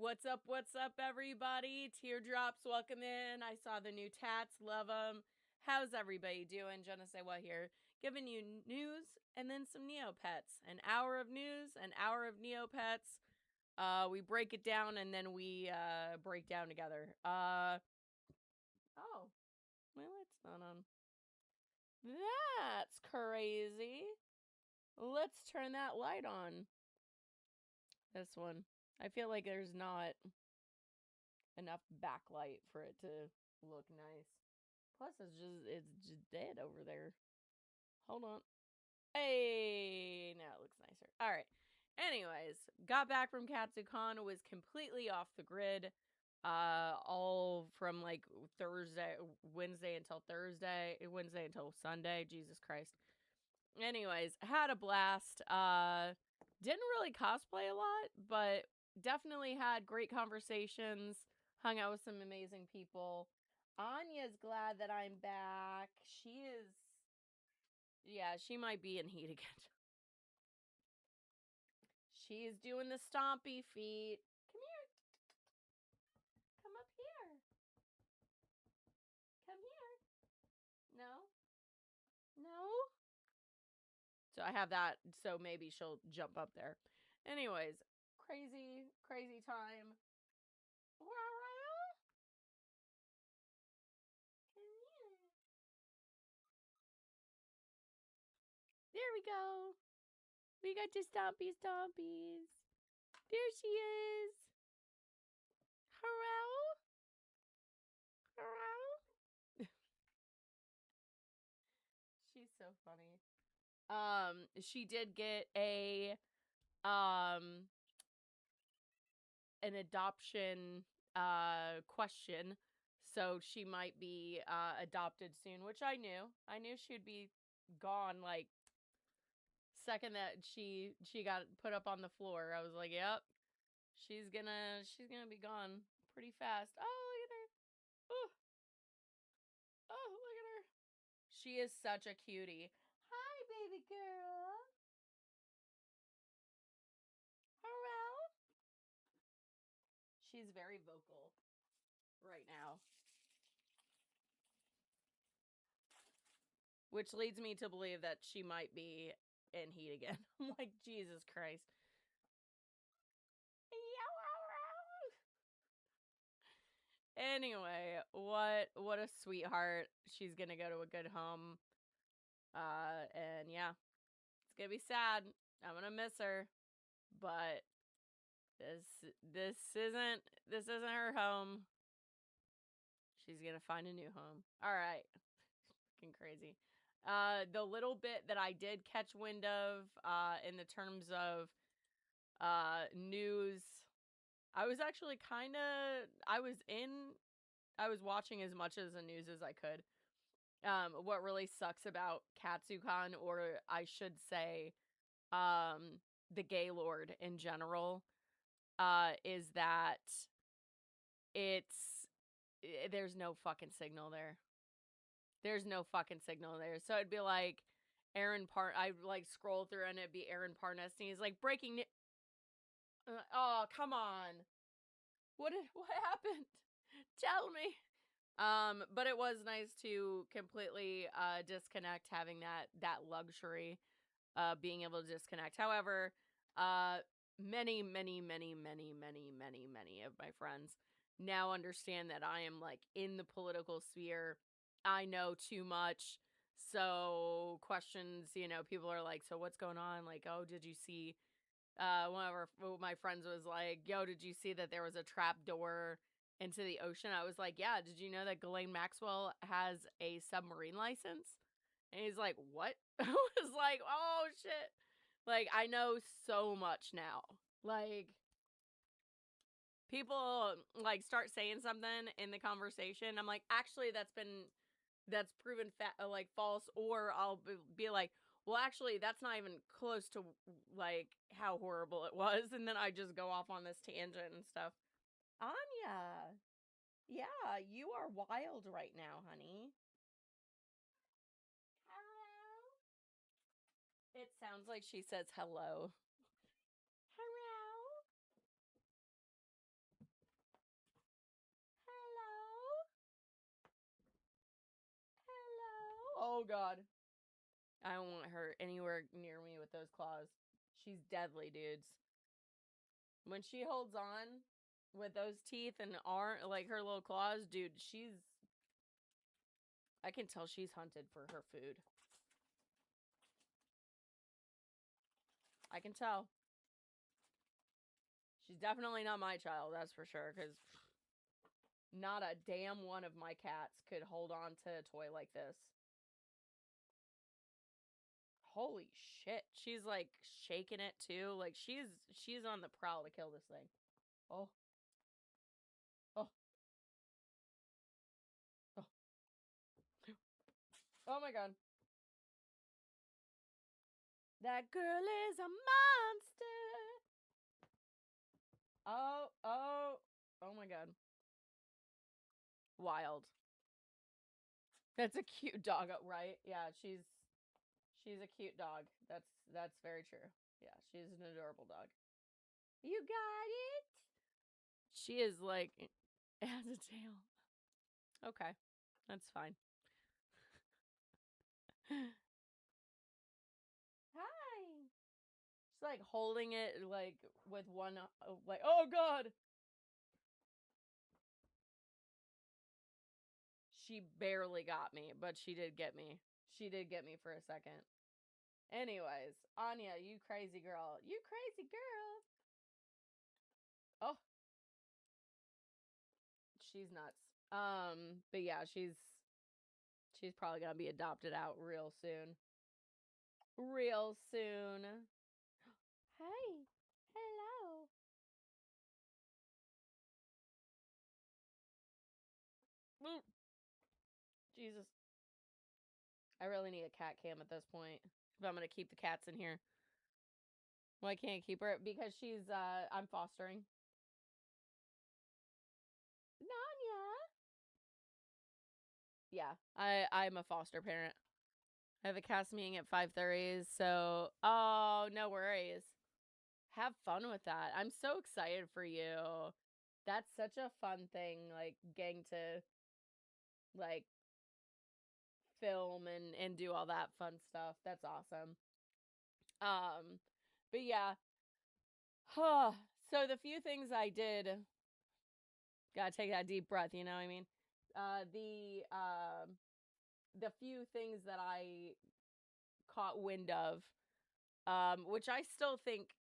What's up, everybody? Teardrops, welcome in. I saw the new tats, love them. How's everybody doing? Jenna say what here? Giving you news and then some Neopets. An hour of news, an hour of Neopets. We break it down and then we break down together. Oh, my light's not on. That's crazy. Let's turn that light on. This one. I feel like there's not enough backlight for it to look nice. Plus, it's just dead over there. Hold on. Hey, now it looks nicer. All right. Anyways, got back from KatsuCon, was completely off the grid. All from like Wednesday until Sunday. Jesus Christ. Anyways, had a blast. Didn't really cosplay a lot, but definitely had great conversations. Hung out with some amazing people. Anya's glad that I'm back. She is. Yeah, she might be in heat again. She's doing the stompy feet. Come here. Come up here. Come here. No? No? So I have that, so maybe she'll jump up there. Anyways, crazy time. There we go. We got your stompies. There she is. Hello? She's so funny. She did get an adoption question, so she might be adopted soon, which I knew. I knew she'd be gone like second that she got put up on the floor. I was like, yep, she's gonna be gone pretty fast. Oh, look at her. Oh, look at her. She is such a cutie. Hi, baby girl. Hello. She's very vocal right now, which leads me to believe that she might be in heat again. I'm like, Jesus Christ. Anyway, what a sweetheart. She's gonna go to a good home. And yeah, it's gonna be sad. I'm gonna miss her, but this isn't her home. She's gonna find a new home. All right, fucking crazy. The little bit that I did catch wind of, in the terms of news, I was actually I was watching as much as the news as I could. What really sucks about KatsuCon, or I should say, the Gaylord in general, is that there's no fucking signal there. There's no fucking signal there. So it'd be like I like scroll through and it'd be Aaron Parnas and he's like breaking oh, come on. What happened? Tell me. But it was nice to completely disconnect, having that luxury, being able to disconnect. However, many of my friends now understand that I am like in the political sphere. I know too much. So questions, people are like, so what's going on? Like, oh, did you see one of my friends was like, yo, did you see that there was a trap door into the ocean? I was like, yeah, did you know that Ghislaine Maxwell has a submarine license? And he's like, what? I was like, oh shit. Like, I know so much now. Like, people like start saying something in the conversation. I'm like, actually, that's proven like false. Or I'll be like, well, actually, that's not even close to like how horrible it was. And then I just go off on this tangent and stuff. Anya, yeah, you are wild right now, honey. Hello. It sounds like she says hello. Hello. Oh, God. I don't want her anywhere near me with those claws. She's deadly, dudes. When she holds on with those teeth and like her little claws, dude, I can tell she's hunted for her food. I can tell. She's definitely not my child, that's for sure, because not a damn one of my cats could hold on to a toy like this. Holy shit. She's like shaking it too. Like she's on the prowl to kill this thing. Oh. Oh. Oh. Oh my god. That girl is a monster. Oh my god. Wild. That's a cute dog, right? Yeah, she's a cute dog. That's very true. Yeah, she's an adorable dog. You got it. She is like has a tail. Okay. That's fine. Hi. She's like holding it like with one like oh god. She barely got me, but she did get me. She did get me for a second. Anyways, Anya, you crazy girl. You crazy girl. Oh, she's nuts. But yeah, she's probably gonna be adopted out real soon. Real soon. Hi. Hello. Ooh, Jesus. I really need a cat cam at this point. If I'm gonna keep the cats in here. Well, I can't keep her because I'm fostering. Nanya. Yeah, I'm a foster parent. I have a cast meeting at 5:30, so oh, no worries. Have fun with that. I'm so excited for you. That's such a fun thing, like getting to like film and do all that fun stuff. That's awesome. But yeah. So the few things I did, gotta take that deep breath, you know what I mean? The few things that I caught wind of, which I still think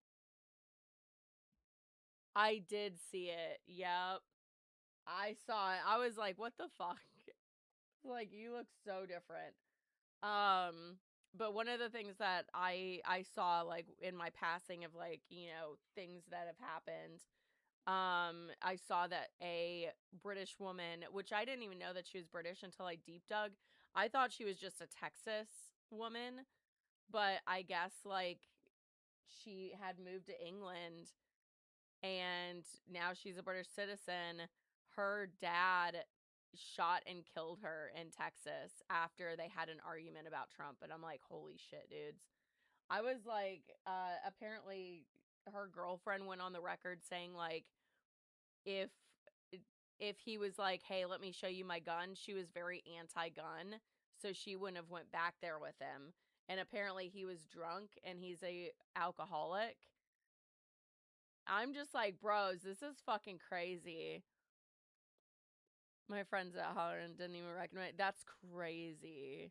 I did see it. Yep. I saw it. I was like, what the fuck? Like, you look so different. But one of the things that I saw like in my passing of like, things that have happened, I saw that a British woman, which I didn't even know that she was British until I deep dug. I thought she was just a Texas woman, but I guess like she had moved to England and now she's a British citizen. Her dad shot and killed her in Texas after they had an argument about Trump. And I'm like, holy shit, dudes. I was like, apparently her girlfriend went on the record saying like, if he was like, hey, let me show you my gun, she was very anti-gun, so she wouldn't have went back there with him. And apparently he was drunk and he's a alcoholic. I'm just like, bros, this is fucking crazy. My friends at Holland didn't even recognize. That's crazy.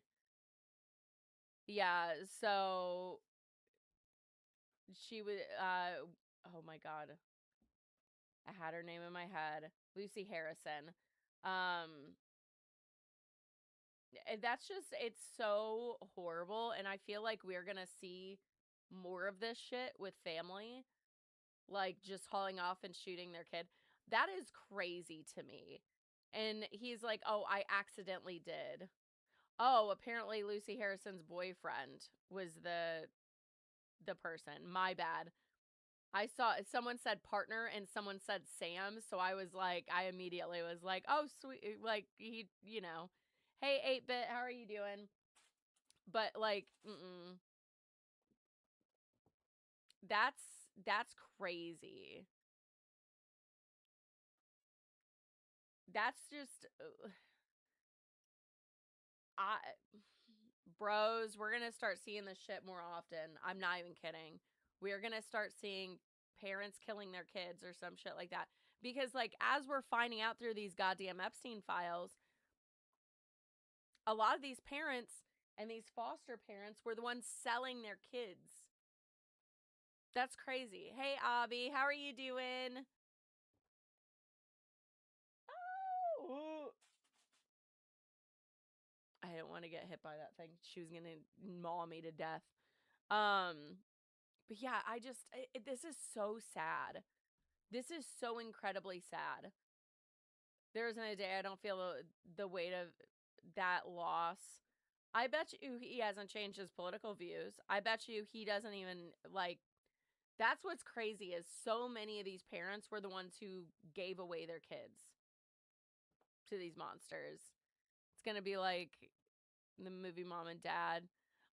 Yeah, so she was oh my god. I had her name in my head. Lucy Harrison. Um that's just, it's so horrible, and I feel like we're going to see more of this shit with family, like just hauling off and shooting their kid. That is crazy to me. And he's like, "Oh, I accidentally did." Oh, apparently Lucy Harrison's boyfriend was the person. My bad. I saw someone said partner and someone said Sam, so I immediately was like, "Oh, sweet." Like he. Hey 8-bit, how are you doing? But like, that's crazy. That's just I bros, we're gonna start seeing this shit more often. I'm not even kidding. We're gonna start seeing parents killing their kids or some shit like that. Because, like, as we're finding out through these goddamn Epstein files, a lot of these parents and these foster parents were the ones selling their kids. That's crazy. Hey, Abby, how are you doing? Oh! I didn't want to get hit by that thing. She was gonna maul me to death. But yeah, this is so sad. This is so incredibly sad. There isn't a day I don't feel the weight of that loss. I bet you he hasn't changed his political views. I bet you he doesn't even, like, that's what's crazy is so many of these parents were the ones who gave away their kids to these monsters. It's gonna be like the movie Mom and Dad.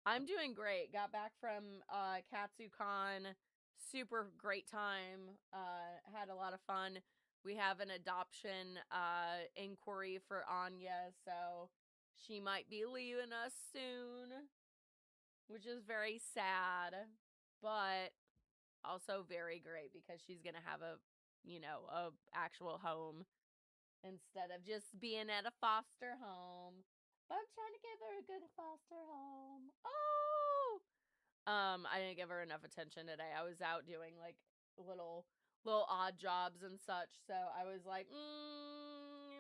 I'm doing great. Got back from KatsuCon. Super great time. Had a lot of fun. We have an adoption inquiry for Anya, so she might be leaving us soon, which is very sad, but also very great because she's going to have a actual home instead of just being at a foster home. But I'm trying to give her a good foster home. Oh! I didn't give her enough attention today. I was out doing like little odd jobs and such. So I was like,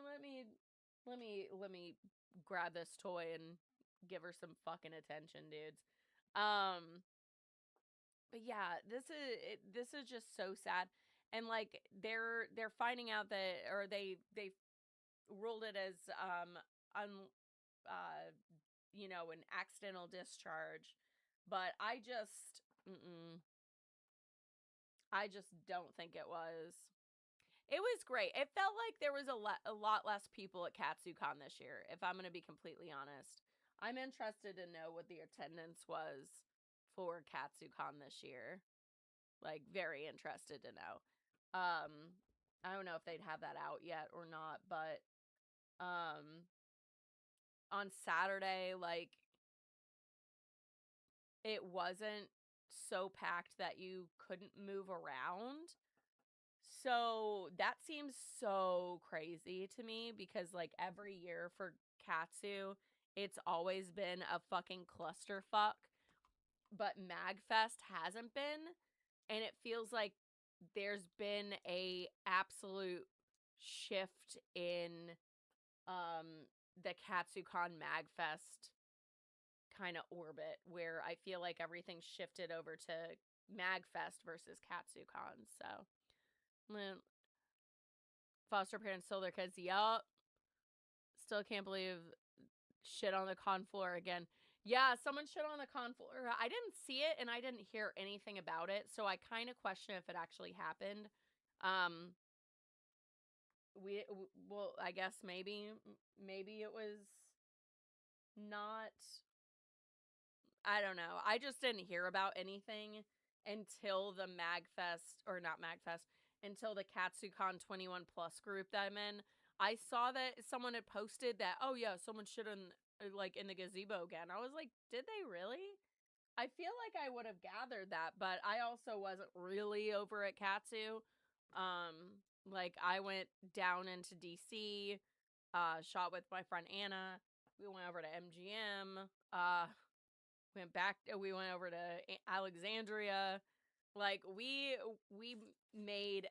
let me grab this toy and give her some fucking attention, dudes. But yeah, this is just so sad. And like they're finding out that, or they ruled it as an accidental discharge. But I just don't think it was. It was great. It felt like there was a lot less people at KatsuCon this year, if I'm going to be completely honest. I'm interested to know what the attendance was for KatsuCon this year. Like, very interested to know. I don't know if they'd have that out yet or not, but on Saturday, like, it wasn't so packed that you couldn't move around. So that seems so crazy to me because, like, every year for Katsu, it's always been a fucking clusterfuck. But MagFest hasn't been. And it feels like there's been a absolute shift in the KatsuCon MagFest kind of orbit where I feel like everything's shifted over to MagFest versus KatsuCon. So, foster parents sold their kids. Yup. Still can't believe shit on the con floor again. Yeah, someone shit on the con floor. I didn't see it and I didn't hear anything about it, so I kind of question if it actually happened. Well, I guess maybe it was not. I don't know. I just didn't hear about anything until the MagFest, or not MagFest, until the KatsuCon 21 Plus group that I'm in. I saw that someone had posted that, oh yeah, someone should have, like, in the gazebo again. I was like, did they really? I feel like I would have gathered that, but I also wasn't really over at Katsu. Like, I went down into DC, shot with my friend Anna. We went over to MGM. We went over to Alexandria. Like, we made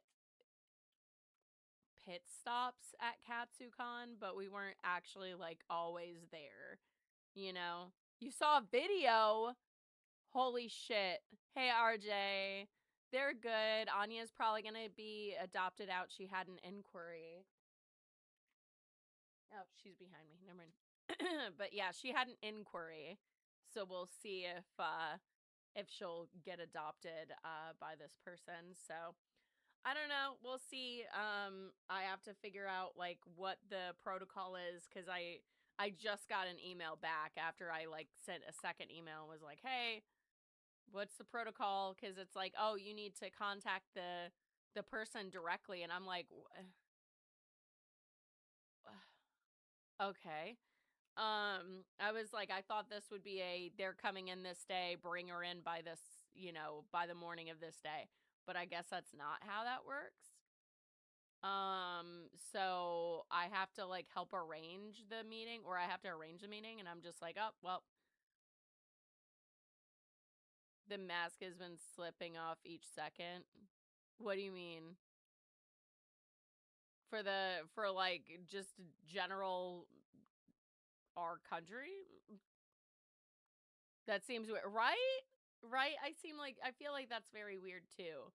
pit stops at KatsuCon, but we weren't actually, like, always there. You know? You saw a video. Holy shit. Hey, RJ. They're good. Anya's probably gonna be adopted out. She had an inquiry. Oh, she's behind me. Never mind. But yeah, she had an inquiry. So we'll see if she'll get adopted by this person. So I don't know. We'll see. I have to figure out like what the protocol is because I just got an email back after I like sent a second email and was like, hey, what's the protocol? Because it's like, oh, you need to contact the person directly, and I'm like, okay. I was like, I thought this would be they're coming in this day, bring her in by this, by the morning of this day. But I guess that's not how that works. So I have to like help arrange the meeting, or I have to arrange the meeting, and I'm just like, oh, well, the mask has been slipping off each second. What do you mean? For like just general our country? That seems weird, right? Right? I feel like that's very weird too.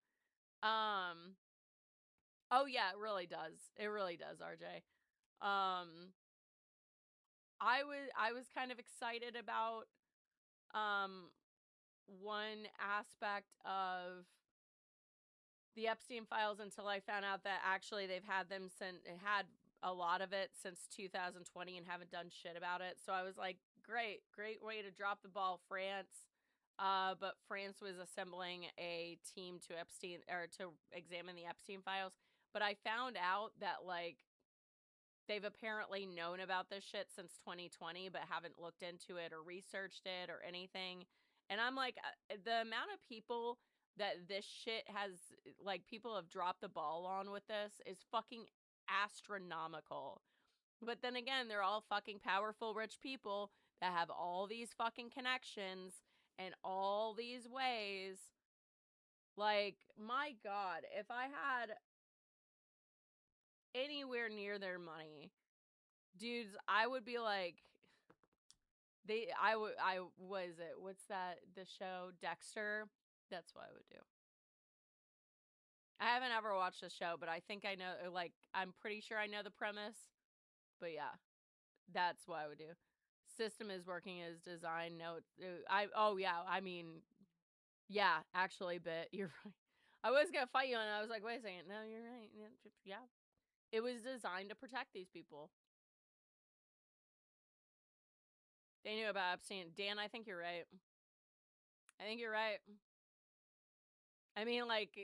Oh yeah, it really does. It really does, RJ. I was kind of excited about one aspect of the Epstein files until I found out that actually they've had a lot of it since 2020 and haven't done shit about it. So I was like, great way to drop the ball, France. But France was assembling a team to examine the Epstein files. But I found out that like they've apparently known about this shit since 2020, but haven't looked into it or researched it or anything. And I'm like, the amount of people that this shit has, like, people have dropped the ball on with this is fucking astronomical. But then again, they're all fucking powerful, rich people that have all these fucking connections and all these ways. Like, my God, if I had anywhere near their money, dudes, I would be like, was it, what's that, the show, Dexter? That's what I would do. I haven't ever watched the show, but I think I know, like, I'm pretty sure I know the premise. But yeah, that's what I would do. System is working as designed. No, yeah, actually, but you're right. I was gonna fight you, and I was like, wait a second. No, you're right. Yeah. It was designed to protect these people. They knew about Epstein. Dan, I think you're right. I think you're right. I mean, like,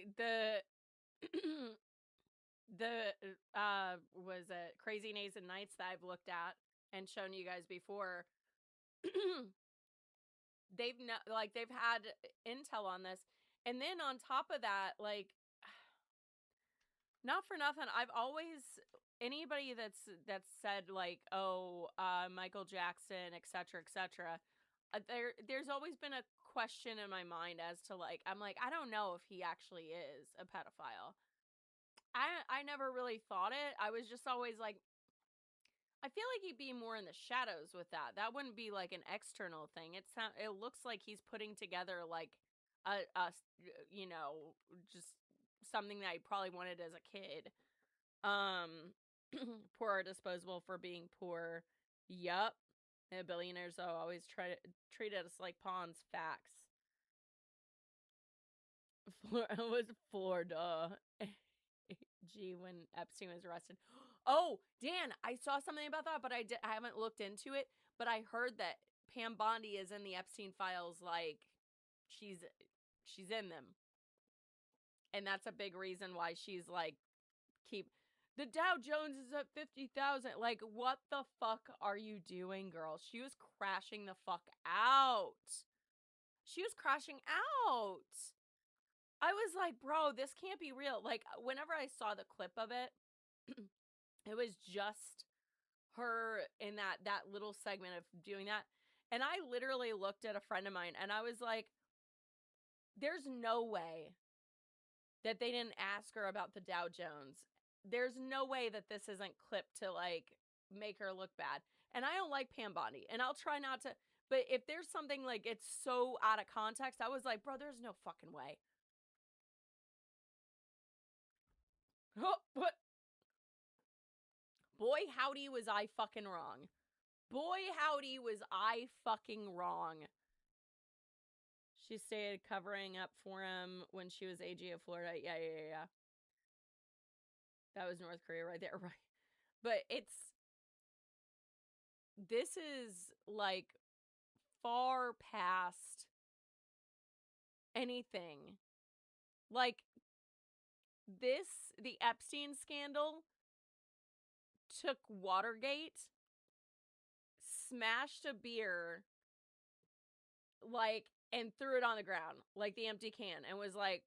was it Crazy Days and Nights that I've looked at and shown you guys before. They've had intel on this. And then on top of that, like, not for nothing, I've always, anybody that's said like, oh, Michael Jackson, etc., there's always been a question in my mind as to like, I'm like, I don't know if he actually is a pedophile. I never really thought it. I was just always like, I feel like he'd be more in the shadows with that. That wouldn't be like an external thing. It looks like he's putting together like just something that he probably wanted as a kid. Poor are disposable for being poor. Yup. And billionaires always try to treat us like pawns. Facts. It was Florida. Gee, when Epstein was arrested. Oh, Dan, I saw something about that, but I haven't looked into it. But I heard that Pam Bondi is in the Epstein files. Like, she's in them, and that's a big reason why she's like, the Dow Jones is at 50,000. Like, what the fuck are you doing, girl? She was crashing the fuck out. She was crashing out. I was like, bro, this can't be real. Like, whenever I saw the clip of it, it was just her in that little segment of doing that. And I literally looked at a friend of mine and I was like, there's no way that they didn't ask her about the Dow Jones. There's no way that this isn't clipped to like make her look bad. And I don't like Pam Bondi, and I'll try not to. But if there's something like it's so out of context, I was like, bro, there's no fucking way. Oh, what? Boy, howdy, was I fucking wrong. Boy, howdy, was I fucking wrong. She stayed covering up for him when she was AG of Florida. Yeah. That was North Korea right there, right? But this is like far past anything. Like, the Epstein scandal took Watergate smashed a beer, like, and threw it on the ground, like the empty can, and was like,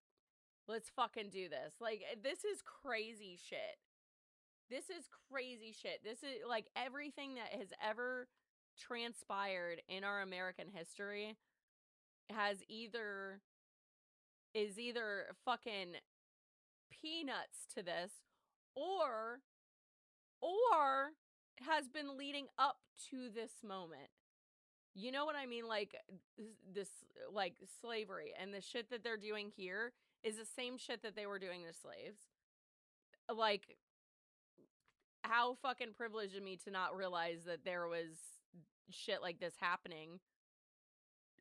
let's fucking do this. Like, this is crazy shit. This is crazy shit. This is, like, everything that has ever transpired in our American history is either fucking peanuts to this, or has been leading up to this moment. You know what I mean? Like, this, like, slavery and the shit that they're doing here is the same shit that they were doing to slaves. Like, how fucking privileged of me to not realize that there was shit like this happening.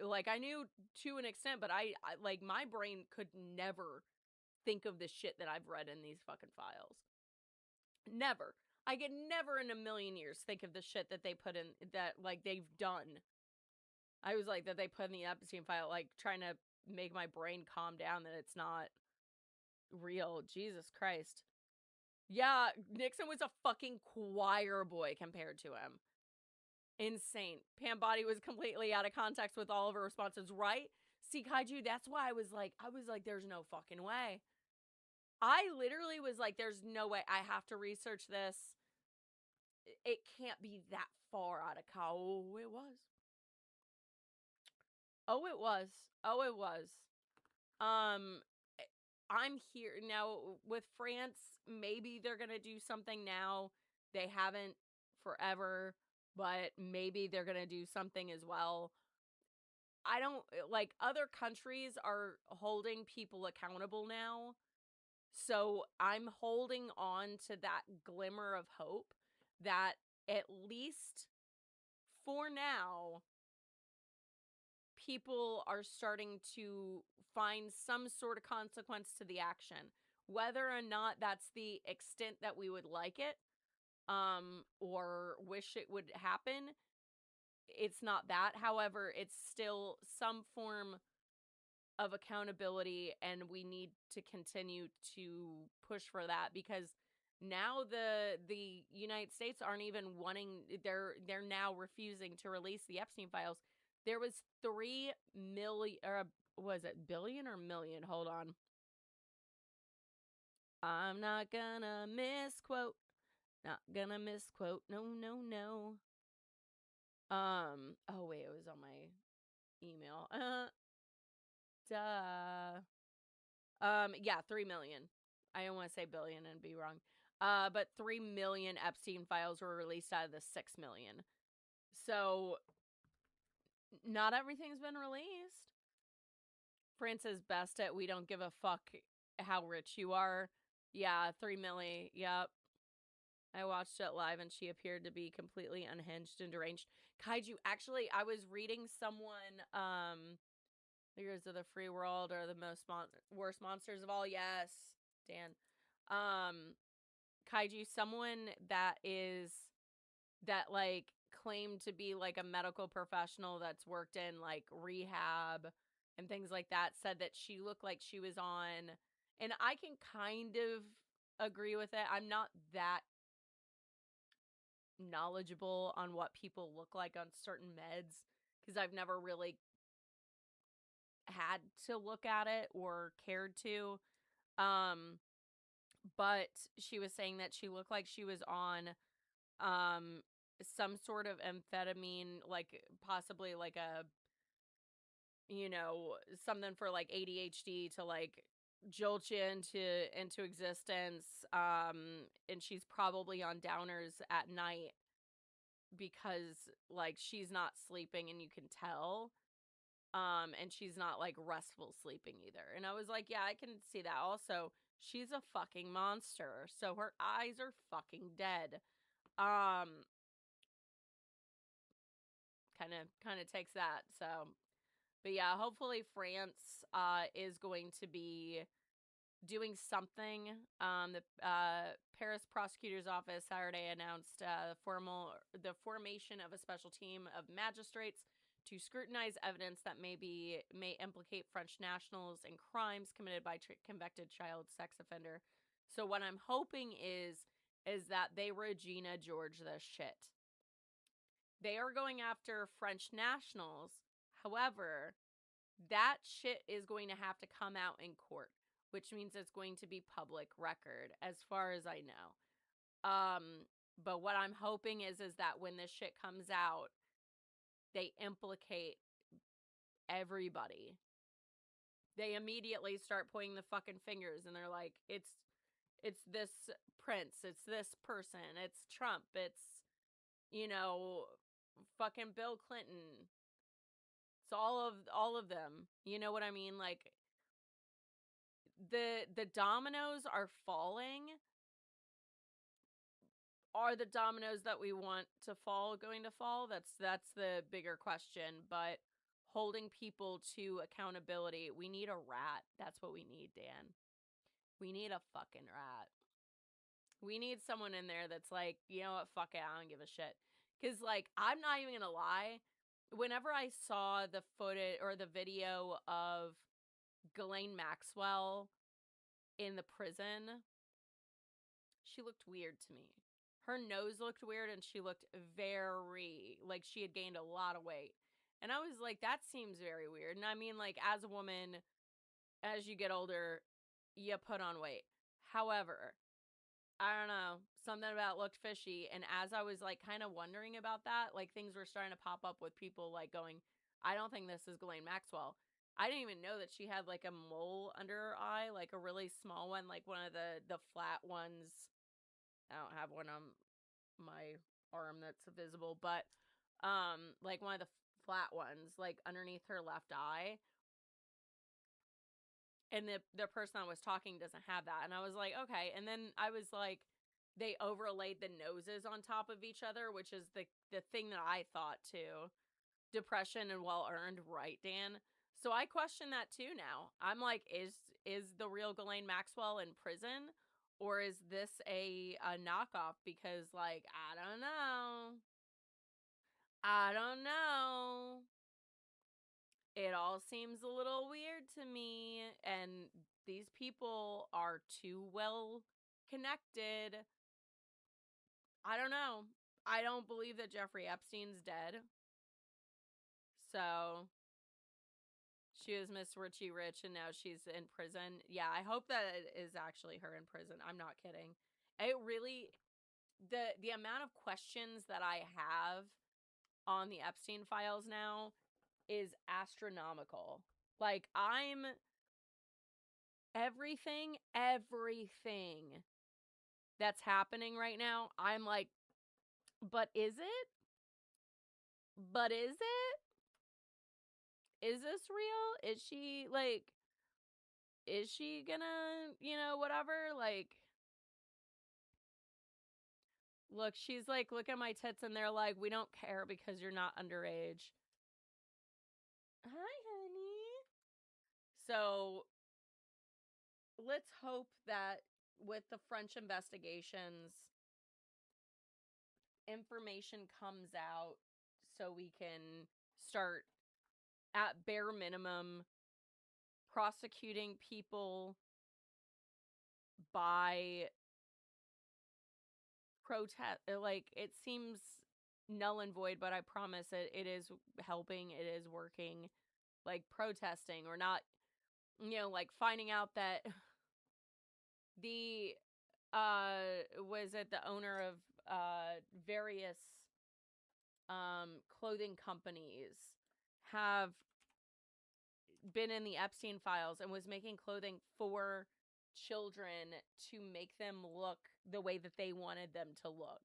Like, I knew to an extent, but I like, my brain could never think of the shit that I've read in these fucking files. Never. I could never in a million years think of the shit that they put in, that, like, they've done. I was like, that they put in the Epstein file, like, trying to make my brain calm down that it's not real. Jesus Christ. Yeah, Nixon was a fucking choir boy compared to him. Insane. Pam Body was completely out of context with all of her responses, right? See, Kaiju, that's why I was like, there's no fucking way. I literally was like, there's no way. I have to research this. It can't be that far out of Oh, it was. Oh, it was. Oh, it was. I'm here now with France. Maybe they're gonna do something now. They haven't forever, but maybe they're gonna do something as well. I don't, like, other countries are holding people accountable now. So I'm holding on to that glimmer of hope that at least for now, people are starting to find some sort of consequence to the action. Whether or not that's the extent that we would like it, or wish it would happen, it's not that. However, it's still some form of accountability, and we need to continue to push for that, because now the United States aren't even wanting, they're now refusing to release the Epstein files. There was 3 million, or was it billion or million? Hold on. I'm not gonna misquote. Not gonna misquote. No, no, no. Oh wait, it was on my email. Duh. Yeah, 3 million. I don't want to say billion and be wrong. But 3 million Epstein files were released out of the 6 million. So not everything's been released. France's best at we don't give a fuck how rich you are. Yeah, 3 million. Yep. I watched it live and she appeared to be completely unhinged and deranged. Kaiju, actually, I was reading someone, Leaders of the Free World are the worst monsters of all. Yes, Dan. Kaiju, someone that like claimed to be like a medical professional that's worked in like rehab and things like that, said that she looked like she was on, and I can kind of agree with it. I'm not that knowledgeable on what people look like on certain meds because I've never really had to look at it or cared to. But she was saying that she looked like she was on some sort of amphetamine, like possibly like a, something for like ADHD to like jolt you into existence. And she's probably on downers at night because like she's not sleeping and you can tell. And she's not like restful sleeping either. And I was like, yeah, I can see that. Also, she's a fucking monster. So her eyes are fucking dead. Kind of takes that. So, but yeah, hopefully France is going to be doing something. The Paris prosecutor's office Saturday announced the formation of a special team of magistrates to scrutinize evidence that may implicate French nationals in crimes committed by convicted child sex offender. So what I'm hoping is that they Regina George this shit. They are going after French nationals. However, that shit is going to have to come out in court, which means it's going to be public record, as far as I know. But what I'm hoping is that when this shit comes out, they implicate everybody. They immediately start pointing the fucking fingers, and they're like, it's this prince, it's this person, it's Trump, it's, you know, fucking Bill Clinton. It's all of them. You know what I mean? Like, the dominoes are falling. Are the dominoes that we want to fall going to fall? That's the bigger question. But holding people to accountability, we need a rat. That's what we need, Dan. We need a fucking rat. We need someone in there that's like, you know what, fuck it, I don't give a shit. Because, like, I'm not even gonna lie. Whenever I saw the footage or the video of Ghislaine Maxwell in the prison, she looked weird to me. Her nose looked weird, and she looked very, like, she had gained a lot of weight. And I was like, that seems very weird. And I mean, like, as a woman, as you get older, you put on weight. However, I don't know, something about it looked fishy. And as I was, like, kind of wondering about that, like, things were starting to pop up with people, like, going, I don't think this is Ghislaine Maxwell. I didn't even know that she had, like, a mole under her eye, like a really small one, like one of the flat ones. I don't have one on my arm that's visible, but like one of the flat ones, like underneath her left eye. And the person I was talking doesn't have that. And I was like, okay. And then I was like, they overlaid the noses on top of each other, which is the thing that I thought too. Depression and well earned, right, Dan? So I question that too now. I'm like, is the real Ghislaine Maxwell in prison? Or is this a knockoff? Because, like, I don't know. I don't know. It all seems a little weird to me. And these people are too well connected. I don't know. I don't believe that Jeffrey Epstein's dead. So she was Miss Richie Rich and now she's in prison. Yeah, I hope that it is actually her in prison. I'm not kidding. It really, the amount of questions that I have on the Epstein files now is astronomical. Like, I'm everything that's happening right now, I'm like, but is it? But is it? Is this real? Is she, like, is she gonna, you know, whatever? Like, look, she's like, look at my tits, and they're like, we don't care because you're not underage. Hi, honey. So, let's hope that with the French investigations, information comes out so we can start, at bare minimum, prosecuting people by protest. Like, it seems null and void, but I promise it is helping. It is working. Like, protesting or not, you know, like finding out that the was it the owner of various clothing companies have been in the Epstein files and was making clothing for children to make them look the way that they wanted them to look.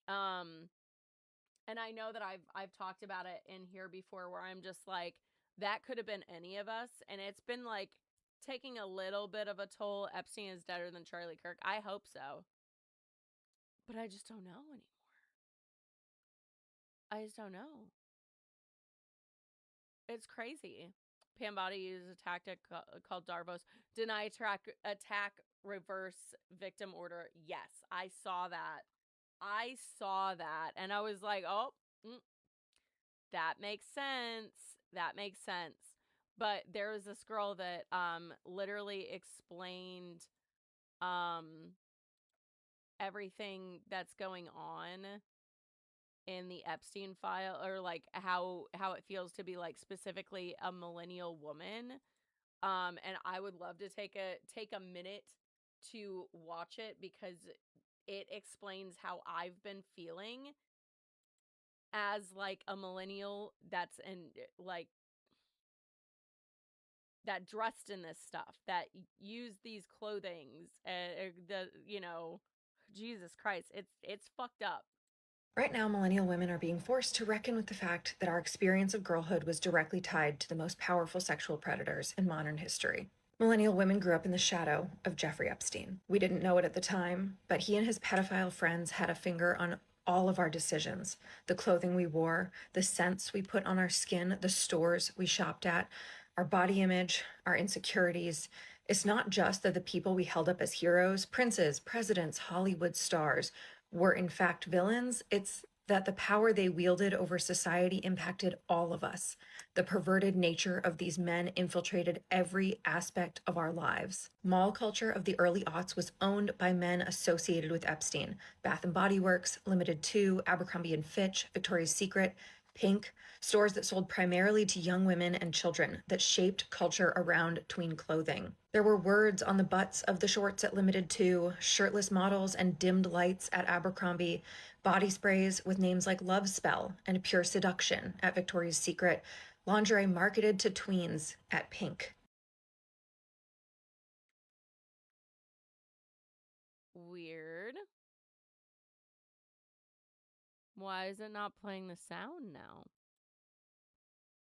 And I know that I've talked about it in here before where I'm just like, that could have been any of us. And it's been like taking a little bit of a toll. Epstein is deader than Charlie Kirk. I hope so. But I just don't know anymore. I just don't know. It's crazy. Pam Bondi uses a tactic called Darvos. Deny attack reverse victim order. Yes, I saw that. I saw that. And I was like, oh, that makes sense. That makes sense. But there was this girl that literally explained everything that's going on in the Epstein file, or like how it feels to be like specifically a millennial woman. And I would love to take a minute to watch it because it explains how I've been feeling as like a millennial that's in like that dressed in this stuff, that use these clothings, Jesus Christ, it's fucked up. Right now, millennial women are being forced to reckon with the fact that our experience of girlhood was directly tied to the most powerful sexual predators in modern history. Millennial women grew up in the shadow of Jeffrey Epstein. We didn't know it at the time, but he and his pedophile friends had a finger on all of our decisions: the clothing we wore, the scents we put on our skin, the stores we shopped at, our body image, our insecurities. It's not just that the people we held up as heroes, princes, presidents, Hollywood stars, were in fact villains. It's that the power they wielded over society impacted all of us. The perverted nature of these men infiltrated every aspect of our lives. Mall culture of the early aughts was owned by men associated with Epstein. Bath and Body Works, Limited 2, Abercrombie and Fitch, Victoria's Secret, Pink, stores that sold primarily to young women and children, that shaped culture around tween clothing. There were words on the butts of the shorts at Limited 2, shirtless models and dimmed lights at Abercrombie, body sprays with names like Love Spell and Pure Seduction at Victoria's Secret, lingerie marketed to tweens at Pink. Weird. Why is it not playing the sound now?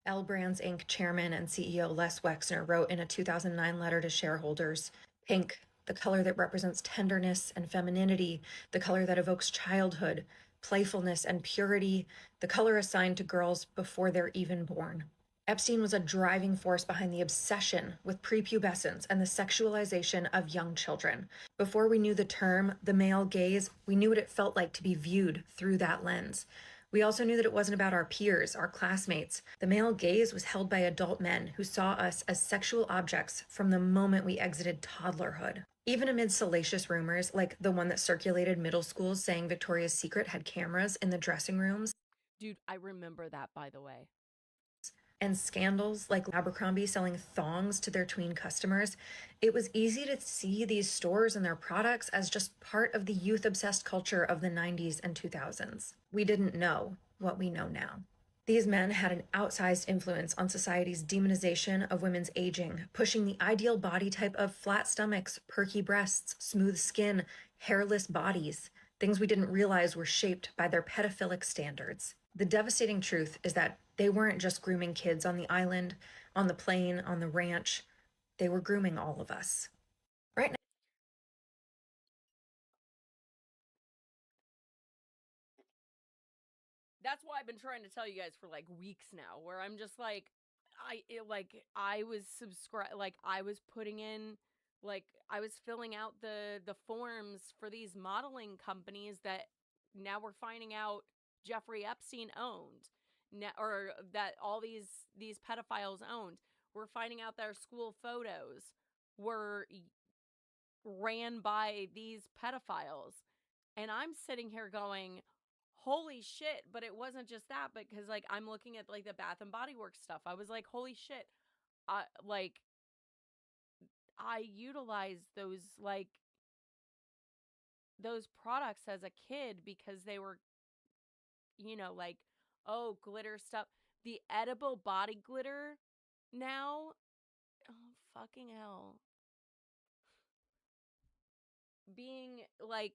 L Brands Inc. chairman and CEO Les Wexner wrote in a 2009 letter to shareholders, "Pink, the color that represents tenderness and femininity, the color that evokes childhood, playfulness, and purity, the color assigned to girls before they're even born." Epstein was a driving force behind the obsession with prepubescence and the sexualization of young children. Before we knew the term, the male gaze, we knew what it felt like to be viewed through that lens. We also knew that it wasn't about our peers, our classmates. The male gaze was held by adult men who saw us as sexual objects from the moment we exited toddlerhood. Even amid salacious rumors, like the one that circulated middle schools saying Victoria's Secret had cameras in the dressing rooms, Dude, I remember that, by the way. and scandals like Abercrombie selling thongs to their tween customers, it was easy to see these stores and their products as just part of the youth-obsessed culture of the 90s and 2000s. We didn't know what we know now. These men had an outsized influence on society's demonization of women's aging, pushing the ideal body type of flat stomachs, perky breasts, smooth skin, hairless bodies, things we didn't realize were shaped by their pedophilic standards. The devastating truth is that they weren't just grooming kids on the island, on the plane, on the ranch. They were grooming all of us. Right now, That's why I've been trying to tell you guys for like weeks now, where I'm just like, I was subscribe, like I was putting in, like I was filling out the forms for these modeling companies that now we're finding out Jeffrey Epstein owned, or that all these pedophiles owned. We're finding out their school photos were ran by these pedophiles. And I'm sitting here going, holy shit. But it wasn't just that, because like I'm looking at like the Bath and Body Works stuff. I was like, holy shit. Like I utilized those products as a kid because they were, like, oh, glitter stuff. The edible body glitter now. Oh, fucking hell. Being like,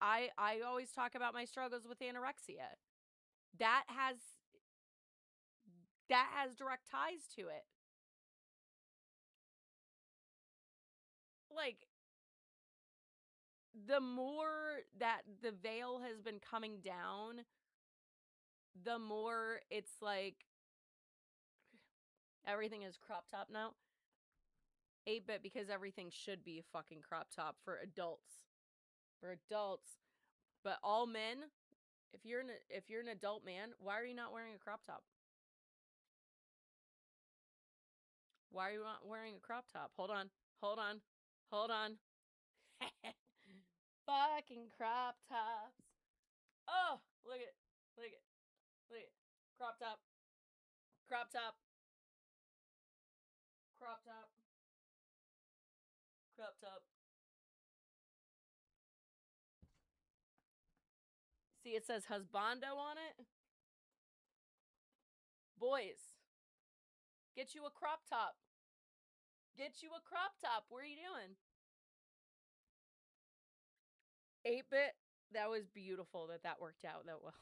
I always talk about my struggles with anorexia. That has direct ties to it. Like, the more that the veil has been coming down, the more it's like everything is crop top now. 8-bit, because everything should be a fucking crop top for adults. For adults. But all men, if you're an adult man, why are you not wearing a crop top? Why are you not wearing a crop top? Hold on. Hold on. Hold on. Fucking crop tops. Oh, Look at, look at, look at. Crop top. Crop top. Crop top. Crop top. See, it says husbando on it. Boys, get you a crop top. Get you a crop top. What are you doing? 8-bit. That was beautiful that worked out that well.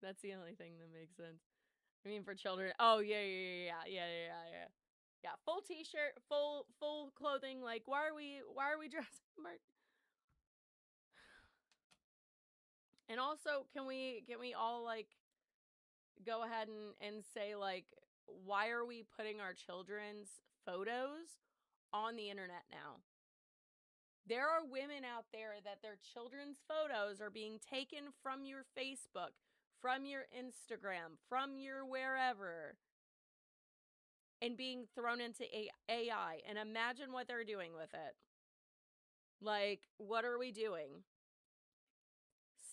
That's the only thing that makes sense. I mean, for children. Oh yeah. Yeah, full t-shirt, full clothing. Like, why are we dressing? And also, can we all like go ahead and say, like, why are we putting our children's photos on the internet now? There are women out there that their children's photos are being taken from your Facebook, from your Instagram, from your wherever, and being thrown into AI. And imagine what they're doing with it. Like, what are we doing?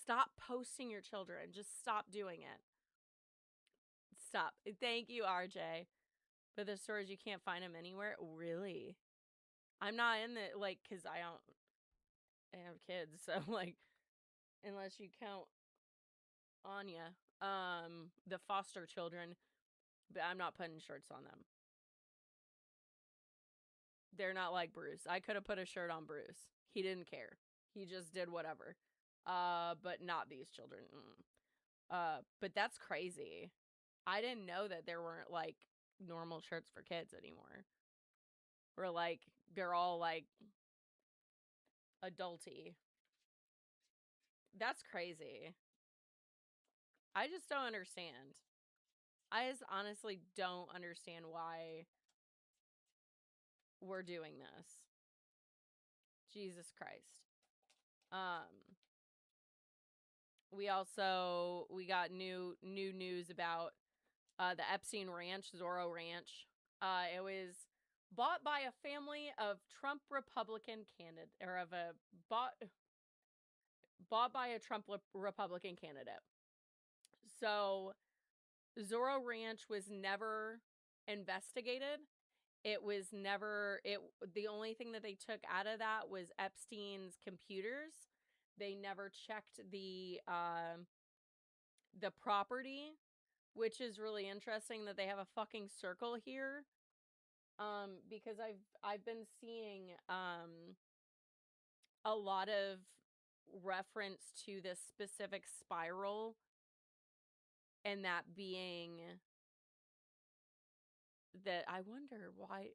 Stop posting your children. Just stop doing it. Stop. Thank you, RJ. But the stores, you can't find them anywhere? Really? I'm not in the, like, because I have kids. So, like, unless you count Anya, the foster children, but I'm not putting shirts on them. They're not like Bruce. I could have put a shirt on Bruce. He didn't care. He just did whatever. But not these children. But that's crazy. I didn't know that there weren't, like, normal shirts for kids anymore. Or, like, they're all, like, adulty. That's crazy. I just don't understand. I just honestly don't understand why we're doing this. Jesus Christ. We got new news about the Epstein Ranch, Zorro Ranch. It was bought by a family of Trump Republican candidate, or of a bought by a Trump Republican candidate. So Zorro Ranch was never investigated. It was never the only thing that they took out of that was Epstein's computers. They never checked the property, which is really interesting that they have a fucking circle here. Because I've been seeing a lot of reference to this specific spiral, and that being that I wonder why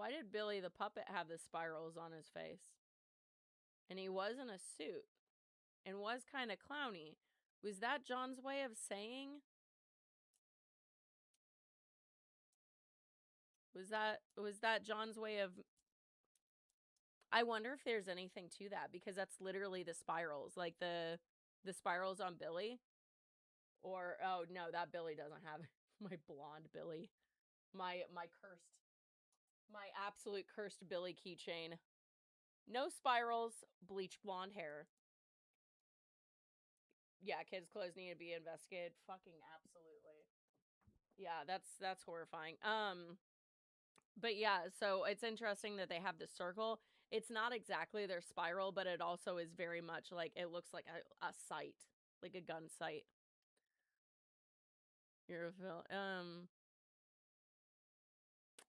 did Billy the puppet have the spirals on his face? And he was in a suit and was kind of clowny. Was that John's way of saying? Was that John's way of... I wonder if there's anything to that, because that's literally the spirals, like the spirals on Billy. Or, oh no, that Billy doesn't have my blonde Billy. My absolute cursed Billy keychain. No spirals, bleach blonde hair. Yeah, kids' clothes need to be investigated. Fucking absolutely. Yeah, that's horrifying. But yeah, so it's interesting that they have the circle. It's not exactly their spiral, but it also is very much like, it looks like a sight, like a gun sight.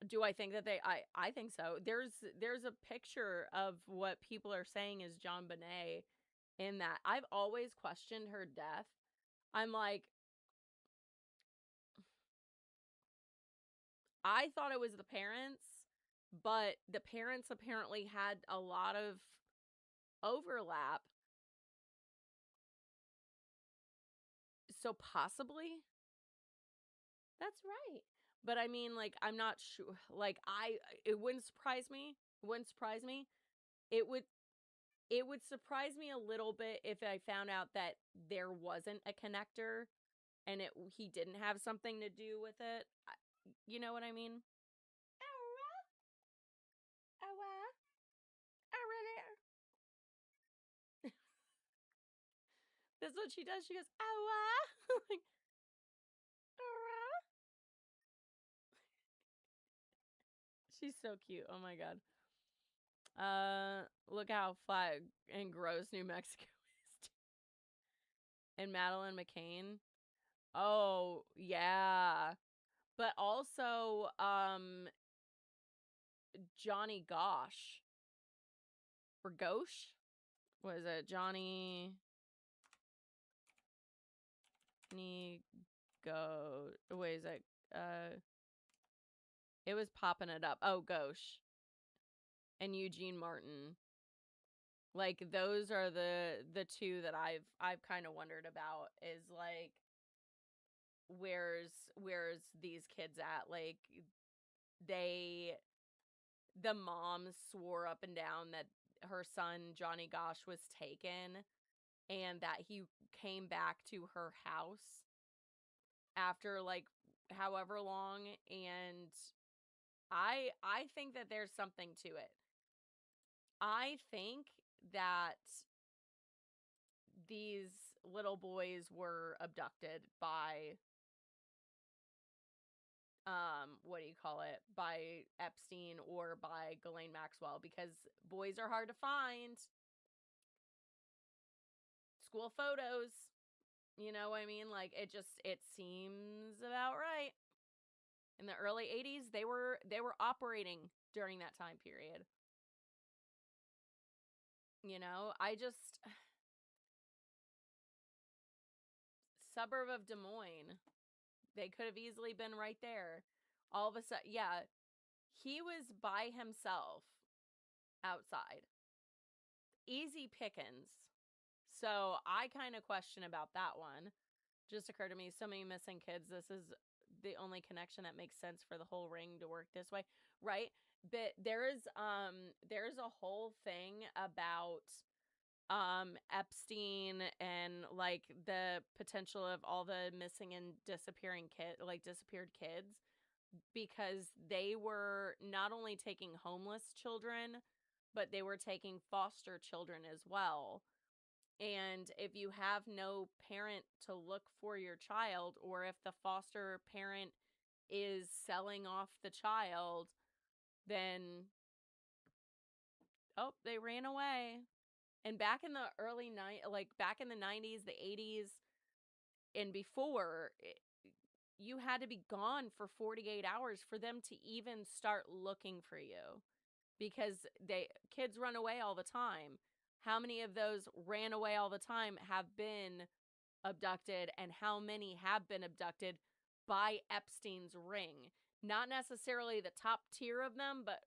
Do I think that I think so. There's a picture of what people are saying is John Bonet in that. I've always questioned her death. I'm like, I thought it was the parents, but the parents apparently had a lot of overlap. So possibly that's right. But I mean, like, I'm not sure. Like, it wouldn't surprise me. It wouldn't surprise me. It would surprise me a little bit if I found out that there wasn't a connector and he didn't have something to do with it. You know what I mean? That's what she does. She goes, "Awa." Like, "Awa." She's so cute. Oh my god. Look how flat and gross New Mexico is. And Madeline McCain. Oh, yeah. But also, Johnny Gosh. Or Gauche? What is it? Johnny Go. Wait, is it? It was popping it up. Oh, Gauche. And Eugene Martin. Like, those are the two that I've kind of wondered about, is like, where's these kids at? Like, the mom swore up and down that her son Johnny Gosh was taken, and that he came back to her house after like however long, and I think that there's something to it. I think that these little boys were abducted by what do you call it? By Epstein or by Ghislaine Maxwell, because boys are hard to find. School photos, you know what I mean? Like, it seems about right. In the early 80s, they were operating during that time period. You know, I just suburb of Des Moines. They could have easily been right there. All of a sudden, yeah, he was by himself outside. Easy pickings. So I kind of question about that one. Just occurred to me, so many missing kids. This is the only connection that makes sense for the whole ring to work this way, right? But there's a whole thing about Epstein and like the potential of all the missing and disappearing disappeared kids, because they were not only taking homeless children, but they were taking foster children as well. And if you have no parent to look for your child, or if the foster parent is selling off the child, then they ran away. And back in the back in the 90s, the 80s, and before, you had to be gone for 48 hours for them to even start looking for you, because kids run away all the time. How many of those ran away all the time have been abducted, and how many have been abducted by Epstein's ring? Not necessarily the top tier of them, but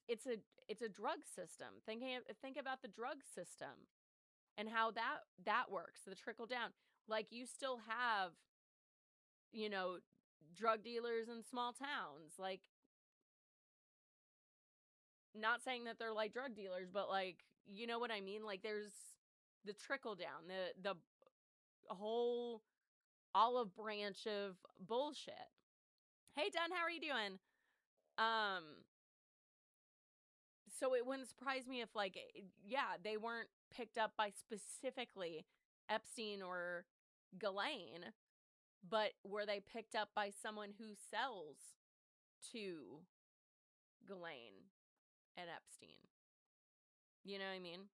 it's a drug system. Think about the drug system and how that works, the trickle down. Like, you still have, you know, drug dealers in small towns. Like, not saying that they're like drug dealers, but like, you know what I mean? Like, there's the trickle down, the whole olive branch of bullshit. Hey, Dunn, how are you doing? Um, so it wouldn't surprise me if, like, yeah, they weren't picked up by specifically Epstein or Ghislaine, but were they picked up by someone who sells to Ghislaine and Epstein? You know what I mean?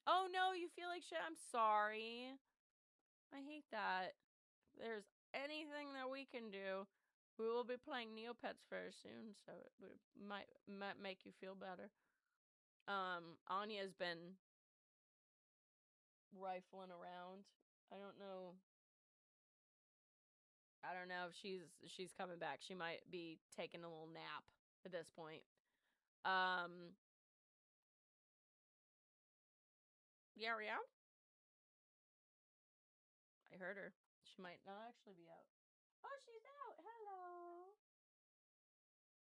Oh no, you feel like shit? I'm sorry. I hate that. If there's anything that we can do, we will be playing Neopets very soon, so it might make you feel better. Anya's been rifling around. I don't know. I don't know if she's coming back. She might be taking a little nap at this point. Yeah, yeah. I heard her. She might not actually be out. Oh, she's out. Hello.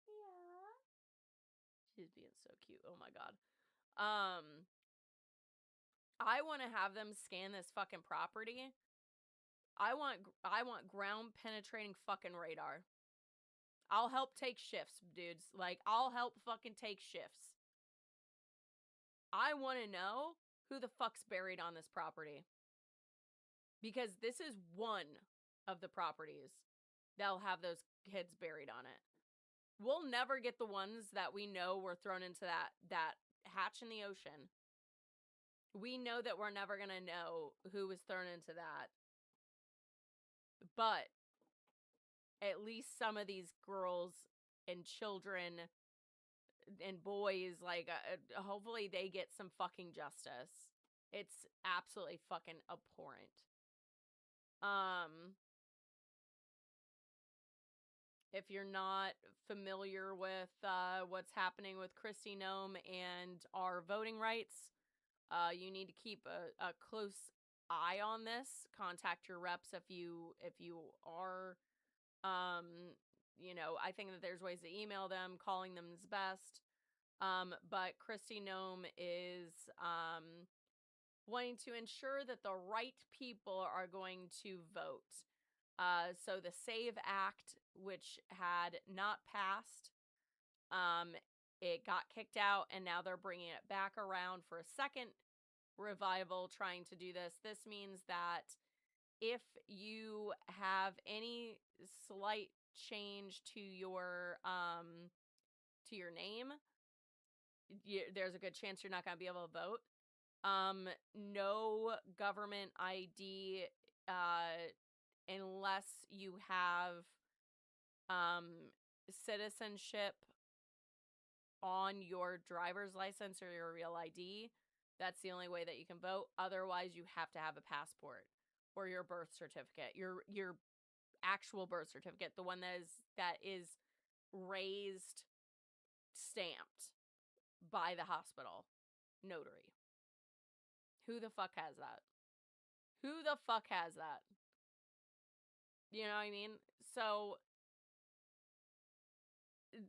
Yeah. She's being so cute. Oh my god. I want to have them scan this fucking property. I want ground penetrating fucking radar. I'll help take shifts, dudes. Like, I'll help fucking take shifts. I want to know who the fuck's buried on this property? Because this is one of the properties that'll have those kids buried on it. We'll never get the ones that we know were thrown into that hatch in the ocean. We know that we're never going to know who was thrown into that. But at least some of these girls and children and boys, like, hopefully they get some fucking justice. It's absolutely fucking abhorrent. If you're not familiar with what's happening with Kristi Noem and our voting rights, you need to keep a close eye on this. Contact your reps if you are, I think that there's ways to email them. Calling them is best. But Kristi Noem is wanting to ensure that the right people are going to vote. So the SAVE Act, which had not passed, it got kicked out, and now they're bringing it back around for a second revival, trying to do this. This means that if you have any slight change to your name, there's a good chance you're not going to be able to vote. No government ID, unless you have citizenship on your driver's license or your real ID. That's the only way that you can vote. Otherwise, you have to have a passport or your birth certificate, your actual birth certificate, the one that is raised, stamped by the hospital notary. Who the fuck has that? Who the fuck has that? You know what I mean? So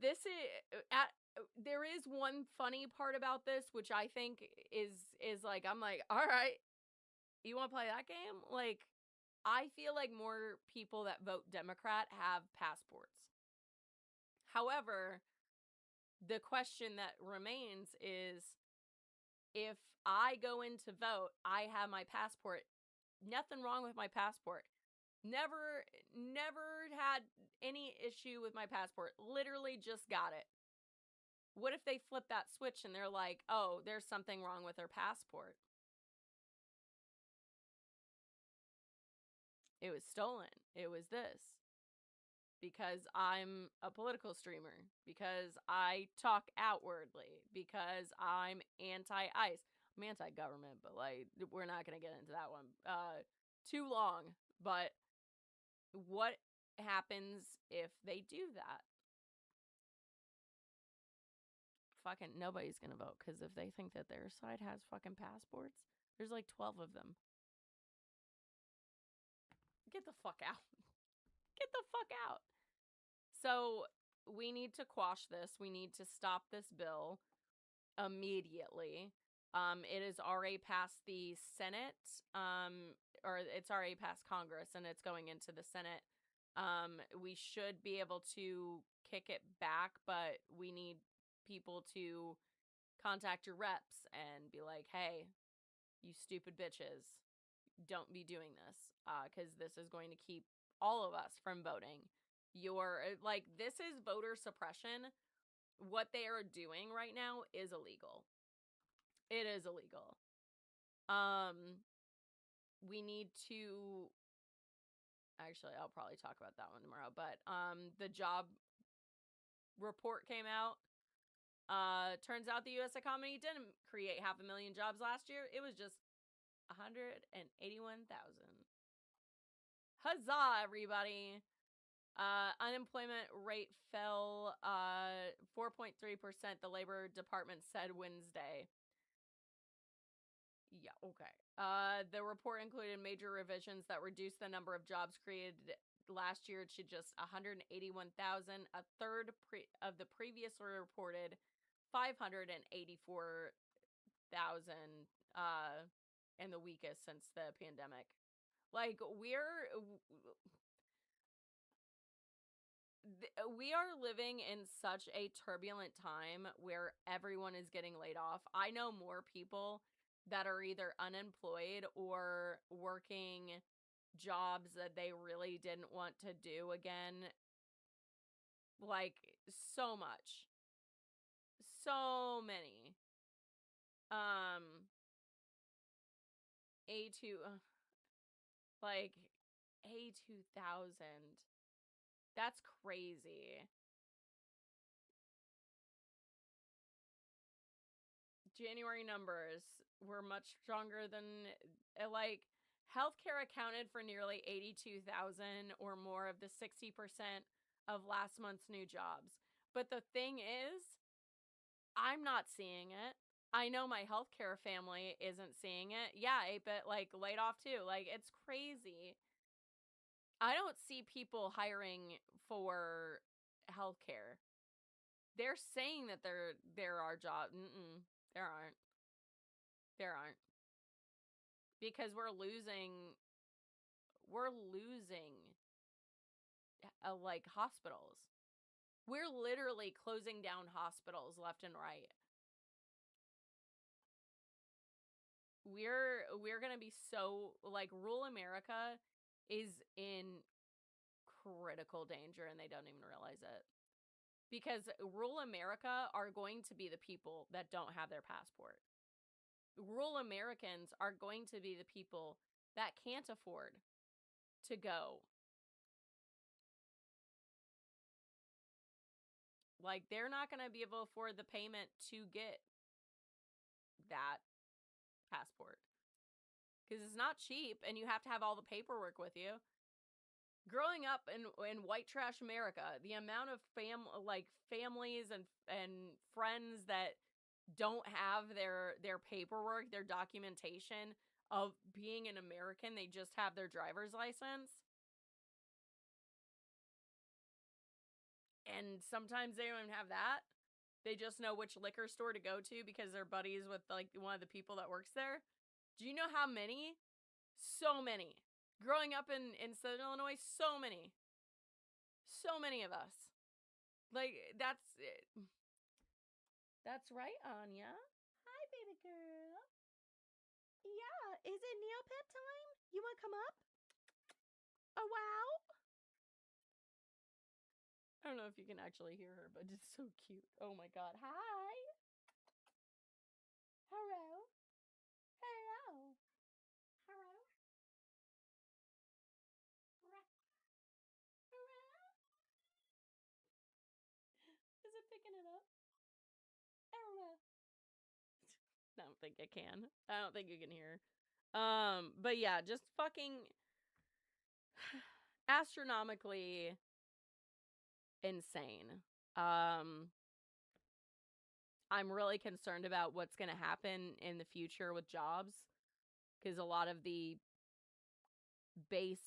this there is one funny part about this, which I think is like, I'm like, all right, you want to play that game? Like, I feel like more people that vote Democrat have passports. However, the question that remains is, if I go in to vote, I have my passport. Nothing wrong with my passport. Never had any issue with my passport. Literally just got it. What if they flip that switch and they're like, oh, there's something wrong with their passport? It was stolen. It was this. Because I'm a political streamer. Because I talk outwardly. Because I'm anti-ICE. I'm anti-government, but, like, we're not going to get into that one too long. But what happens if they do that? Fucking nobody's gonna vote, because if they think that their side has fucking passports, there's like 12 of them. Get the fuck out. Get the fuck out. So we need to quash this. We need to stop this bill immediately. It has already passed the Senate, or it's already passed Congress, and it's going into the Senate. We should be able to kick it back, but we need people to contact your reps and be like, hey, you stupid bitches, don't be doing this, because this is going to keep all of us from voting. This is voter suppression. What they are doing right now is illegal. It is illegal. We need to, actually, I'll probably talk about that one tomorrow, but the job report came out. Turns out the U.S. economy didn't create 500,000 jobs last year. It was just 181,000. Huzzah, everybody. Unemployment rate fell 4.3%, the Labor Department said Wednesday. Yeah, okay. The report included major revisions that reduced the number of jobs created last year to just 181,000, a third of the previously reported 584,000, and the weakest since the pandemic. Like, we are living in such a turbulent time where everyone is getting laid off. I know more people that are either unemployed or working jobs that they really didn't want to do again. Like, so much. So many. A2, like, A2000. That's crazy. January numbers were much stronger than, like, healthcare accounted for nearly 82,000 or more of the 60% of last month's new jobs. But the thing is, I'm not seeing it. I know my healthcare family isn't seeing it. Yeah, but like laid off too. Like, it's crazy. I don't see people hiring for healthcare. They're saying that there are jobs. There aren't. There aren't. Because we're losing like hospitals. We're literally closing down hospitals left and right. We're going to be so, like, rural America is in critical danger and they don't even realize it. Because rural America are going to be the people that don't have their passport. Rural Americans are going to be the people that can't afford to go. Like, they're not going to be able to afford the payment to get that passport. Because it's not cheap and you have to have all the paperwork with you. Growing up in white trash America, the amount of families and friends that don't have their paperwork, their documentation of being an American, they just have their driver's license. And sometimes they don't even have that. They just know which liquor store to go to because they're buddies with, like, one of the people that works there. Do you know how many? So many. Growing up in Southern Illinois, so many. So many of us. Like, that's it. That's right, Anya. Hi, baby girl. Yeah, is it Neopet time? You want to come up? Oh, wow. I don't know if you can actually hear her, but it's so cute. Oh my god. Hi. Hello. Hello. Hello. Is it picking it up? Hello. I don't think it can. I don't think you can hear. But yeah, just fucking astronomically insane. I'm really concerned about what's going to happen in the future with jobs because a lot of the base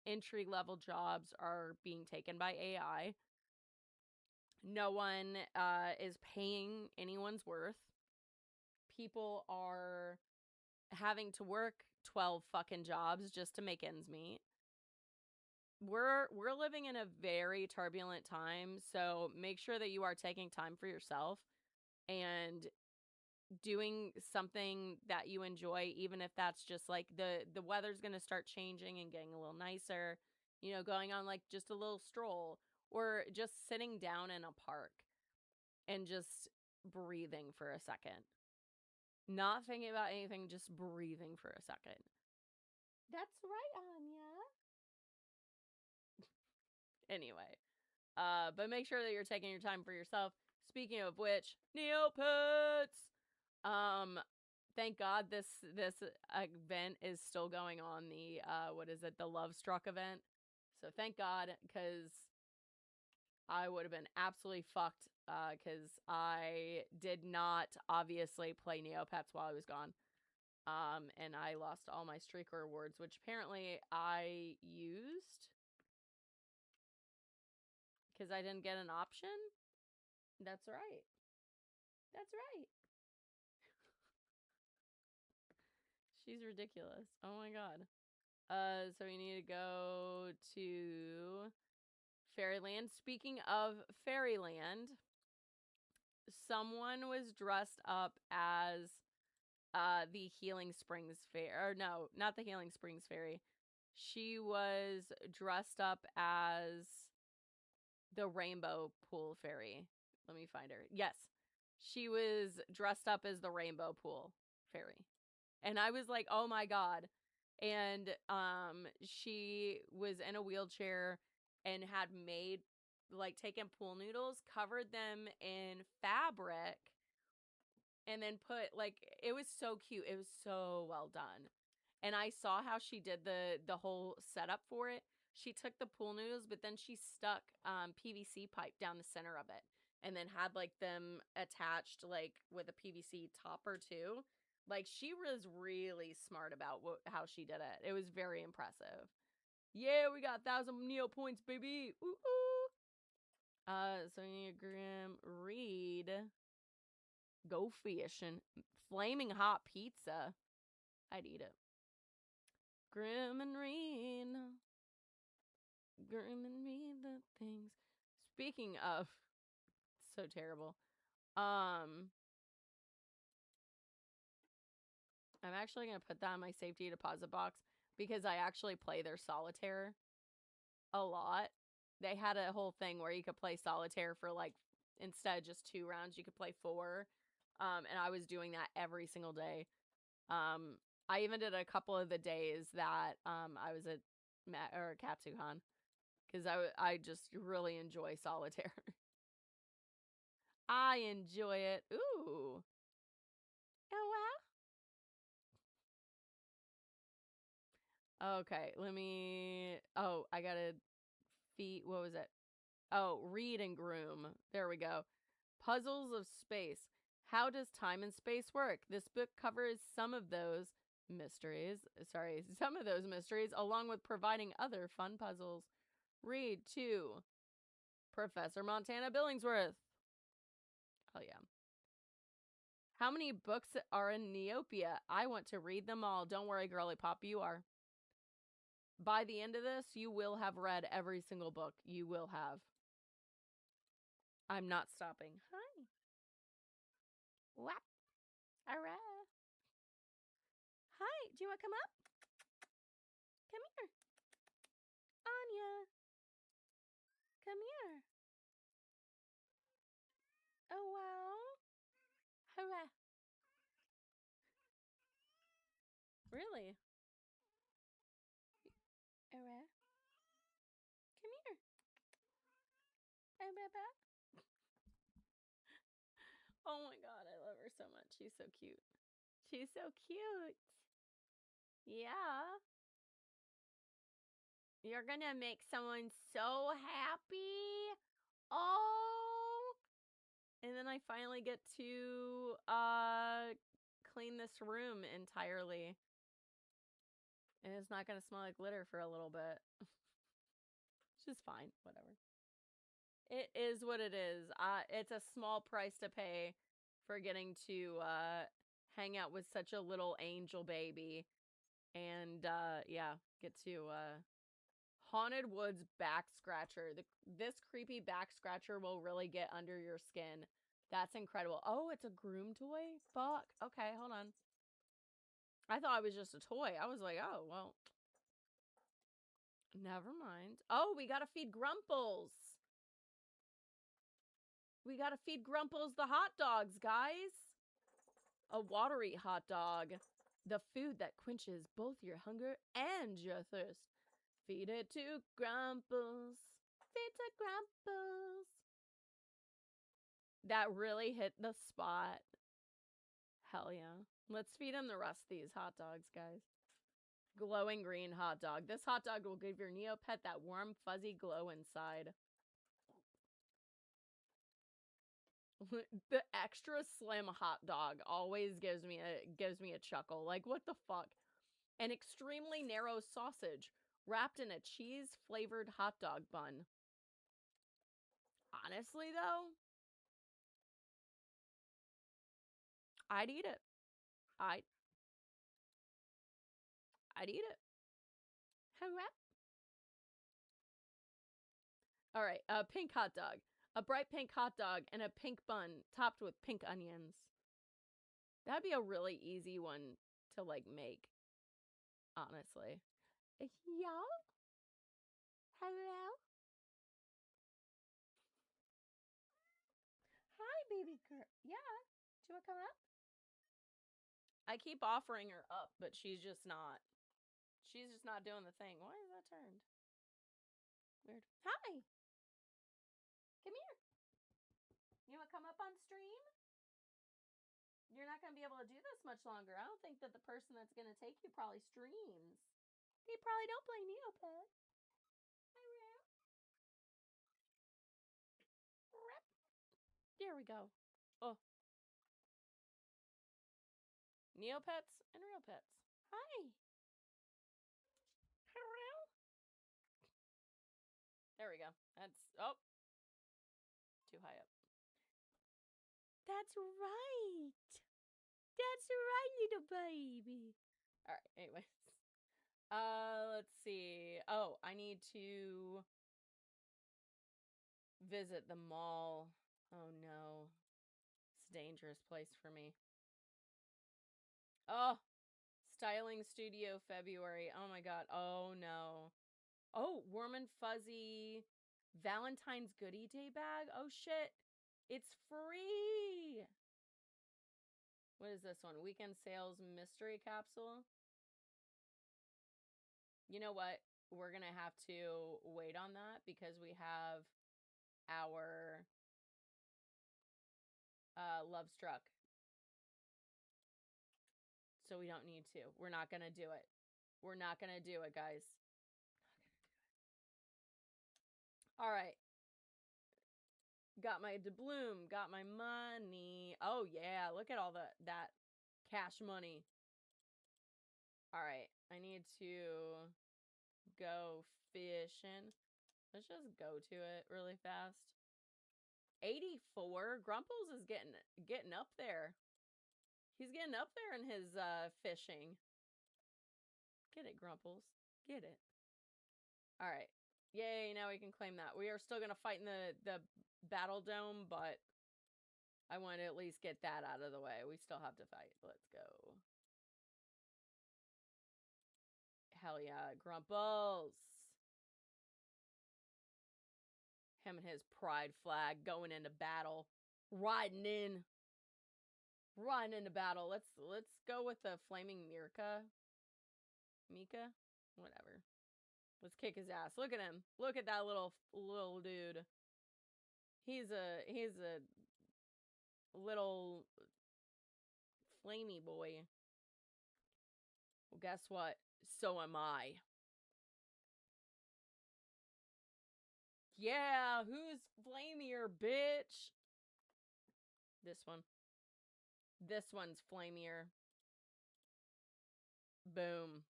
entry level jobs are being taken by AI. No one is paying anyone's worth. People are having to work 12 fucking jobs just to make ends meet. We're living in a very turbulent time, so make sure that you are taking time for yourself and doing something that you enjoy, even if that's just like the weather's going to start changing and getting a little nicer, you know, going on like just a little stroll or just sitting down in a park and just breathing for a second. Not thinking about anything, just breathing for a second. That's right, Anya. Anyway, but make sure that you're taking your time for yourself. Speaking of which, Neopets. Thank God this event is still going on. The what is it? The Love Struck event. So thank God, because I would have been absolutely fucked. Because I did not obviously play Neopets while I was gone. And I lost all my streaker awards, which apparently I used because I didn't get an option. That's right. That's right. She's ridiculous. Oh my god. So we need to go to Fairyland. Speaking of Fairyland, someone was dressed up as the Healing Springs Fair. Or no, not the Healing Springs Fairy. She was dressed up as the Rainbow Pool Fairy. Let me find her. Yes. She was dressed up as the Rainbow Pool Fairy. And I was like, "Oh my god." And she was in a wheelchair and had made like taken pool noodles, covered them in fabric, and then put like it was so cute. It was so well done. And I saw how she did the whole setup for it. She took the pool noodles, but then she stuck PVC pipe down the center of it, and then had like them attached like with a PVC topper too. Like she was really smart about how she did it. It was very impressive. Yeah, we got 1,000 Neo points, baby. Ooh ooh. So Enneagram read, go fishing, flaming hot pizza. I'd eat it. Grim and read. Grim and read the things. Speaking of, so terrible. I'm actually gonna put that in my safety deposit box because I actually play their solitaire a lot. They had a whole thing where you could play solitaire for like instead of just 2 rounds, you could play 4. And I was doing that every single day. Um, I even did a couple of the days that I was at Katsuhan because I just really enjoy solitaire. I enjoy it. Ooh. Oh wow. Okay, let me. Oh, I gotta feed. What was it? Oh, read and groom. There we go. Puzzles of space. How does time and space work? This book covers some of those mysteries. Sorry, some of those mysteries, along with providing other fun puzzles. Read to Professor Montana Billingsworth. Oh yeah. How many books are in Neopia? I want to read them all. Don't worry, girly pop, you are. By the end of this, you will have read every single book. You will have. I'm not stopping. Hi. Whap. Alright. Hi. Do you want to come up? Come here. Anya. Come here. Oh, wow. Hurrah. Really? Hurrah. Come here. Oh my god, I love her so much. She's so cute. She's so cute. Yeah. You're gonna make someone so happy. Oh. And then I finally get to clean this room entirely. And it's not gonna smell like glitter for a little bit. Which is fine. Whatever. It is what it is. It's a small price to pay for getting to hang out with such a little angel baby. And yeah, get to Haunted Woods back scratcher. This creepy back scratcher will really get under your skin. That's incredible. Oh, it's a groom toy? Fuck. Okay, hold on. I thought it was just a toy. I was like, oh, well. Never mind. Oh, we gotta feed Grumples. We gotta feed Grumples the hot dogs, guys. A watery hot dog. The food that quenches both your hunger and your thirst. Feed it to Grumples. Feed to Grumples. That really hit the spot. Hell yeah. Let's feed him the rest of these hot dogs, guys. Glowing green hot dog. This hot dog will give your Neopet that warm, fuzzy glow inside. The extra slim hot dog always gives me a chuckle. Like, what the fuck? An extremely narrow sausage wrapped in a cheese-flavored hot dog bun. Honestly, though, I'd eat it. I I'd eat it. All right, a pink hot dog. A bright pink hot dog and a pink bun topped with pink onions. That'd be a really easy one to, like, make. Honestly. Yeah? Hello? Hi, baby girl. Yeah. Do you want to come up? I keep offering her up, but she's just not. She's just not doing the thing. Why is that turned? Weird. Hi. Come here. You want to come up on stream? You're not going to be able to do this much longer. I don't think that the person that's going to take you probably streams. They probably don't play Neopets. There we go. Oh. Neopets and real pets. Hi. Hello. There we go. That's, oh. Too high up. That's right. That's right, little baby. All right, anyways. Let's see. Oh, I need to visit the mall. Oh no. It's a dangerous place for me. Oh, styling studio February. Oh my god. Oh no. Oh, warm and fuzzy Valentine's goodie day bag. Oh shit. It's free. What is this one? Weekend sales mystery capsule. You know what? We're going to have to wait on that because we have our Love Struck. So we don't need to. We're not going to do it. We're not going to do it, guys. All right. Got my doubloon. Got my money. Oh, yeah. Look at all that cash money. All right. I need to go fishing. Let's just go to it really fast. 84. Grumples is getting up there. He's getting up there in his fishing. Get it, Grumples. Get it. All right. Yay, now we can claim that. We are still going to fight in the battle dome, but I want to at least get that out of the way. We still have to fight. Let's go. Hell yeah, Grumples. Him and his pride flag going into battle. Riding into battle. Let's go with the flaming Mika. Whatever. Let's kick his ass. Look at him. Look at that little dude. He's a little flamey boy. Well, guess what? So am I. Yeah, who's flamier, bitch? This one. This one's flamier. Boom.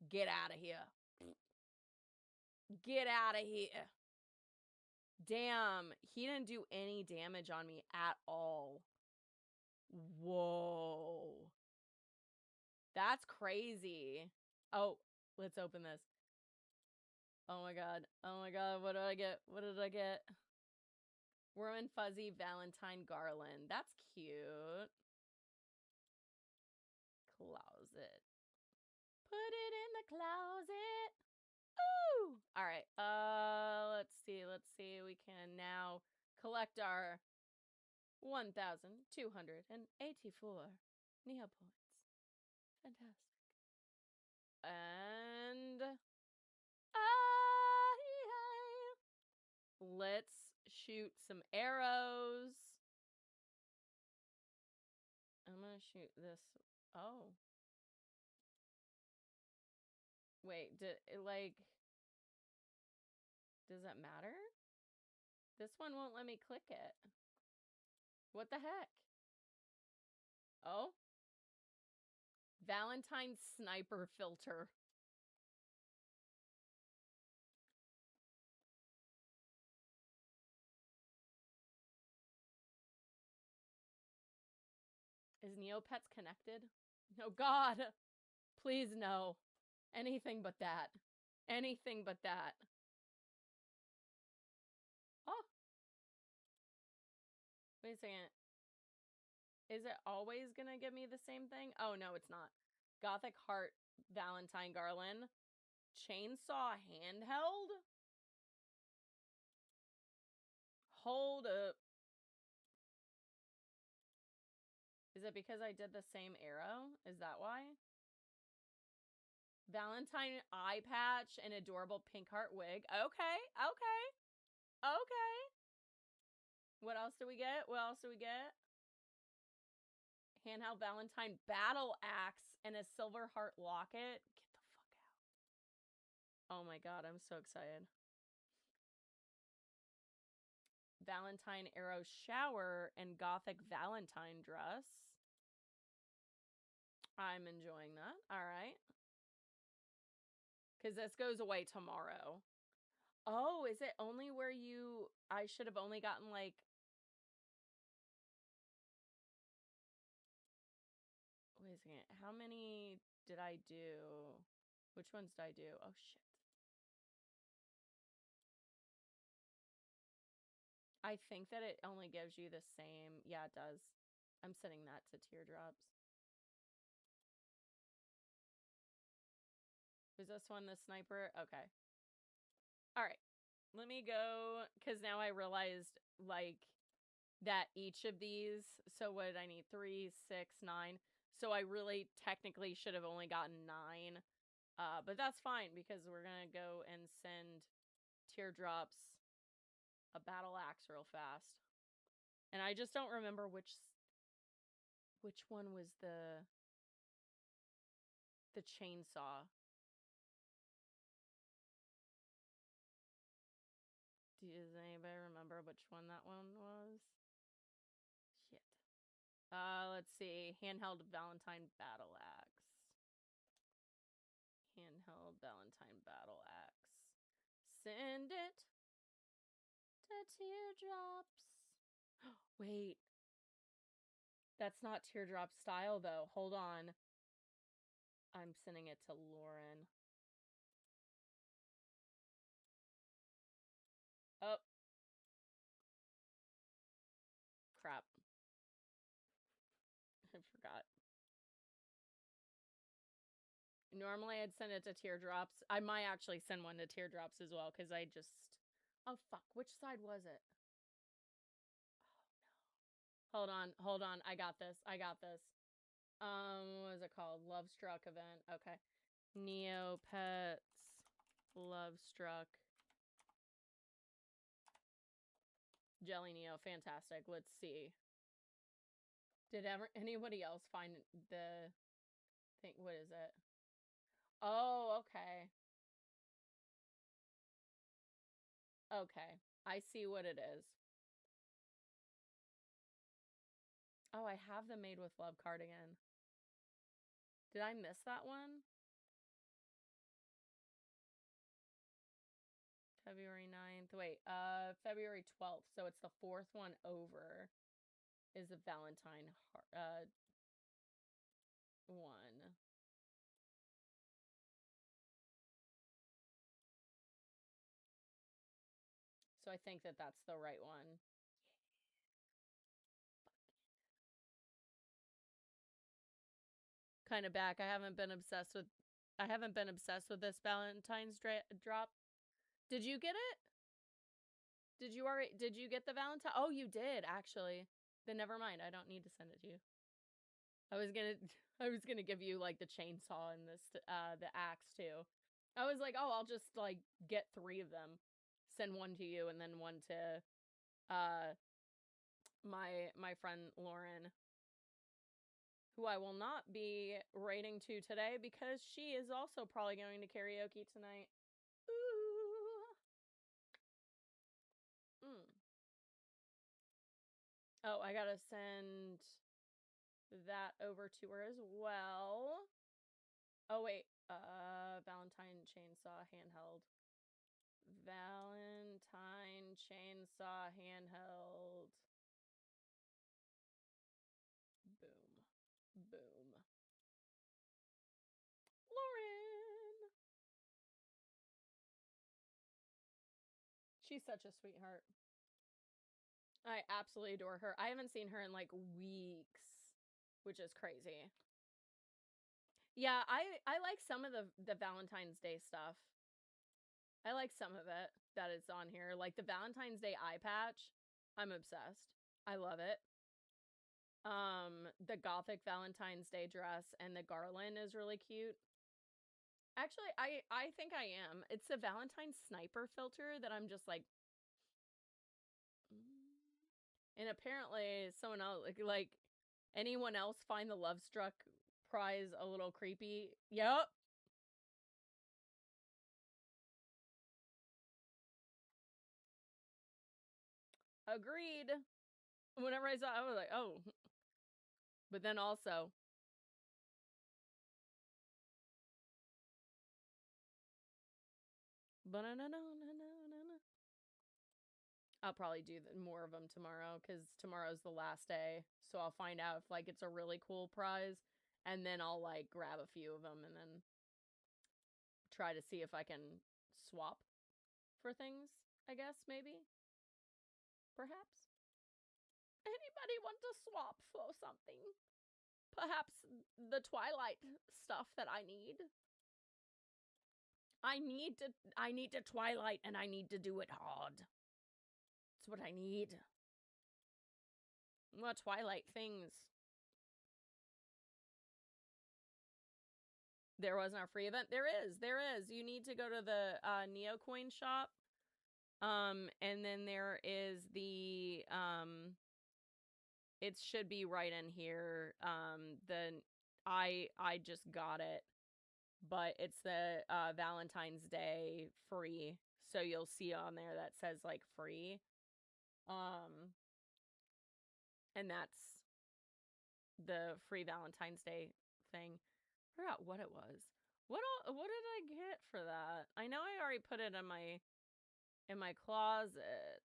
Get out of here. Get out of here. Damn, he didn't do any damage on me at all. Whoa. That's crazy. Oh, let's open this. Oh my god. Oh my god, what did I get? What did I get? Warm and fuzzy Valentine garland. That's cute. Closet. Put it in the closet. Ooh! All right. Let's see. We can now collect our 1,284 Neopets. Fantastic. And let's shoot some arrows. I'm gonna shoot this. Oh. Wait, does that matter? This one won't let me click it. What the heck? Oh. Valentine sniper filter. Is Neopets connected? Oh god. Please no. Anything but that. Anything but that. Oh. Wait a second. Is it always gonna give me the same thing? Oh, no, it's not. Gothic Heart Valentine Garland. Chainsaw handheld? Hold up. Is it because I did the same arrow? Is that why? Valentine eye patch and adorable pink heart wig. Okay, okay, okay. What else do we get? What else do we get? Handheld Valentine battle axe and a silver heart locket. Get the fuck out. Oh my god, I'm so excited. Valentine arrow shower and gothic Valentine dress. I'm enjoying that. All right. Because this goes away tomorrow. Oh, is it only where you... I should have only gotten, like... Wait a second. How many did I do? Which ones did I do? Oh, shit. I think that it only gives you the same... Yeah, it does. I'm setting that to teardrops. Was this one the sniper? Okay. All right. Let me go... Because now I realized, like... that each of these, so what did I need? 3, 6, 9. So I really technically should have only gotten 9. But that's fine because we're gonna go and send teardrops a battle axe real fast. And I just don't remember which one was the chainsaw. Does anybody remember which one that one was? Shit. Let's see. Handheld Valentine battle axe. Handheld Valentine battle axe. Send it to teardrops. Wait. That's not teardrop style, though. Hold on. I'm sending it to Lauren. Oh. Crap. I forgot. Normally I'd send it to teardrops. I might actually send one to teardrops as well, because I just... Oh, fuck. Which side was it? Oh, no. Hold on. I got this. What is it called? Love Struck event. Okay. Neopets. Love Struck. Jelly Neo. Fantastic. Let's see. Did anybody else find the thing? What is it? Oh, okay. Okay. I see what it is. Oh, I have the Made with Love cardigan. Did I miss that one? February 9th. Wait, February 12th. So it's the 4th one over is the Valentine one. So I think that that's the right one. Kind of back. I haven't been obsessed with this Valentine's drop. Did you get it? Did you get the Valentine? Oh, you did, actually. Then never mind. I don't need to send it to you. I was gonna give you like the chainsaw and the axe too. I was like, oh, I'll just like get 3 of them. Send one to you and then one to my friend Lauren, who I will not be writing to today because she is also probably going to karaoke tonight. Ooh. Oh, I gotta send that over to her as well. Oh, wait. Valentine chainsaw handheld. Valentine chainsaw handheld. Boom. Boom. Lauren! She's such a sweetheart. I absolutely adore her. I haven't seen her in like weeks. which is crazy. Yeah, I like some of the Valentine's Day stuff. I like some of it that is on here. Like the Valentine's Day eye patch. I'm obsessed. I love it. The gothic Valentine's Day dress and the garland is really cute. Actually, I think I am. It's a Valentine's sniper filter that I'm just like. And apparently someone else like anyone else find the Love Struck prize a little creepy? Yep. Agreed. Whenever I saw it, I was like, oh. But then also, I'll probably do more of them tomorrow because tomorrow's the last day. So I'll find out if like it's a really cool prize, and then I'll like grab a few of them and then try to see if I can swap for things. I guess maybe, perhaps. Anybody want to swap for something? Perhaps the Twilight stuff that I need. I need to Twilight and I need to do it hard. That's what I need. What Twilight things? There wasn't a free event. There is. You need to go to the Neocoin shop. And then there is the it should be right in here. I just got it, but it's the Valentine's Day free. So you'll see on there that says like free. And that's the free Valentine's Day thing. I forgot what it was. What did I get for that? I know I already put it in my closet.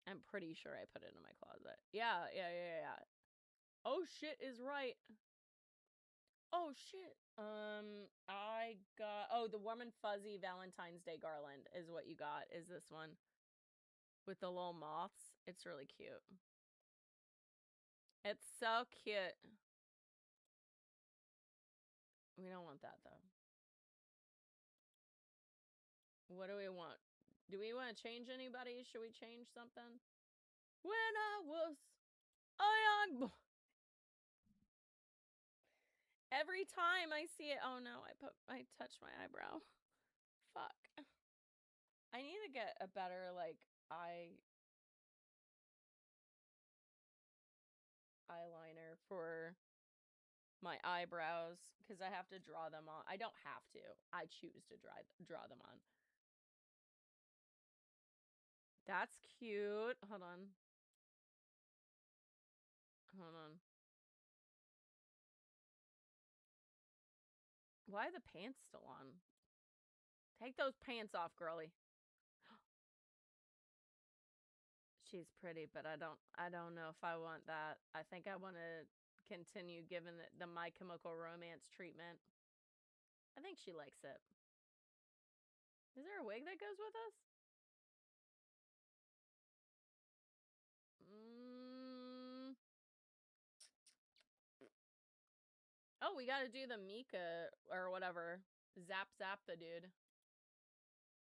I'm pretty sure I put it in my closet. Yeah. Oh shit is right. Oh shit. I got the warm and fuzzy Valentine's Day garland is what you got. Is this one with the little moths? It's really cute. It's so cute. We don't want that though. What do we want? Do we want to change anybody? Should we change something? When I was a young boy. Every time I see it, oh no, I touched my eyebrow. Fuck. I need to get a better like eyeliner for my eyebrows because I have to draw them on. I don't have to. I choose to draw them on. That's cute. Hold on. Why are the pants still on? Take those pants off, girly. She's pretty, but I don't know if I want that. I think I want to continue giving it the My Chemical Romance treatment. I think she likes it. Is there a wig that goes with us? Oh, we gotta do the Mika or whatever. Zap the dude.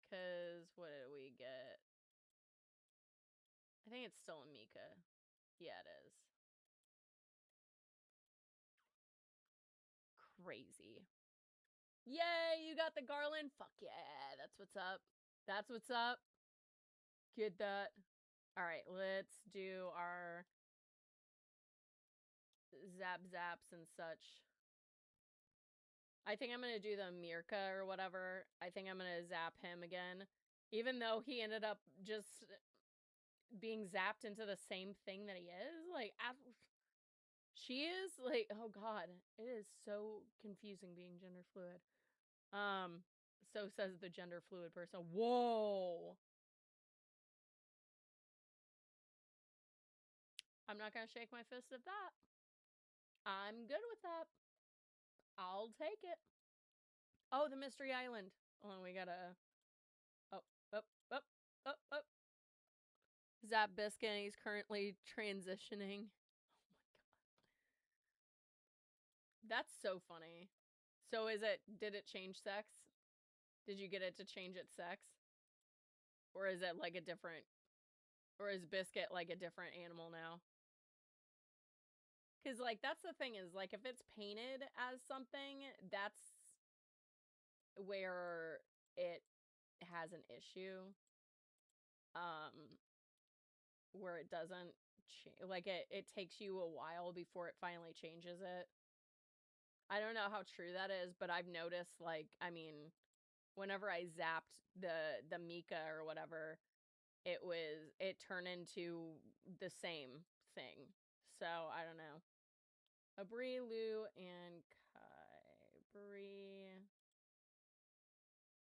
Cause what did we get? I think it's still a Mika. Yeah, it is. Crazy. Yay, you got the garland. Fuck yeah, that's what's up. That's what's up. Get that. All right, let's do our zaps and such. I think I'm gonna do the Mirka or whatever. I think I'm gonna zap him again. Even though he ended up just being zapped into the same thing that he is. Like, she is like, oh god, it is so confusing being gender fluid. So says the gender fluid person. Whoa. I'm not gonna shake my fist at that. I'm good with that. I'll take it. Oh, the Mystery Island. Oh, we gotta. Oh. Zap Biscuit, he's currently transitioning. Oh my god. That's so funny. So did it change sex? Did you get it to change its sex? Or is it like a different, or is Biscuit like a different animal now? Because, like, that's the thing is, like, if it's painted as something, that's where it has an issue. Where it doesn't, like, it takes you a while before it finally changes it. I don't know how true that is, but I've noticed, like, I mean, whenever I zapped the Mika or whatever, it turned into the same thing. So I don't know. Abri, Lou, and Kai. Bri,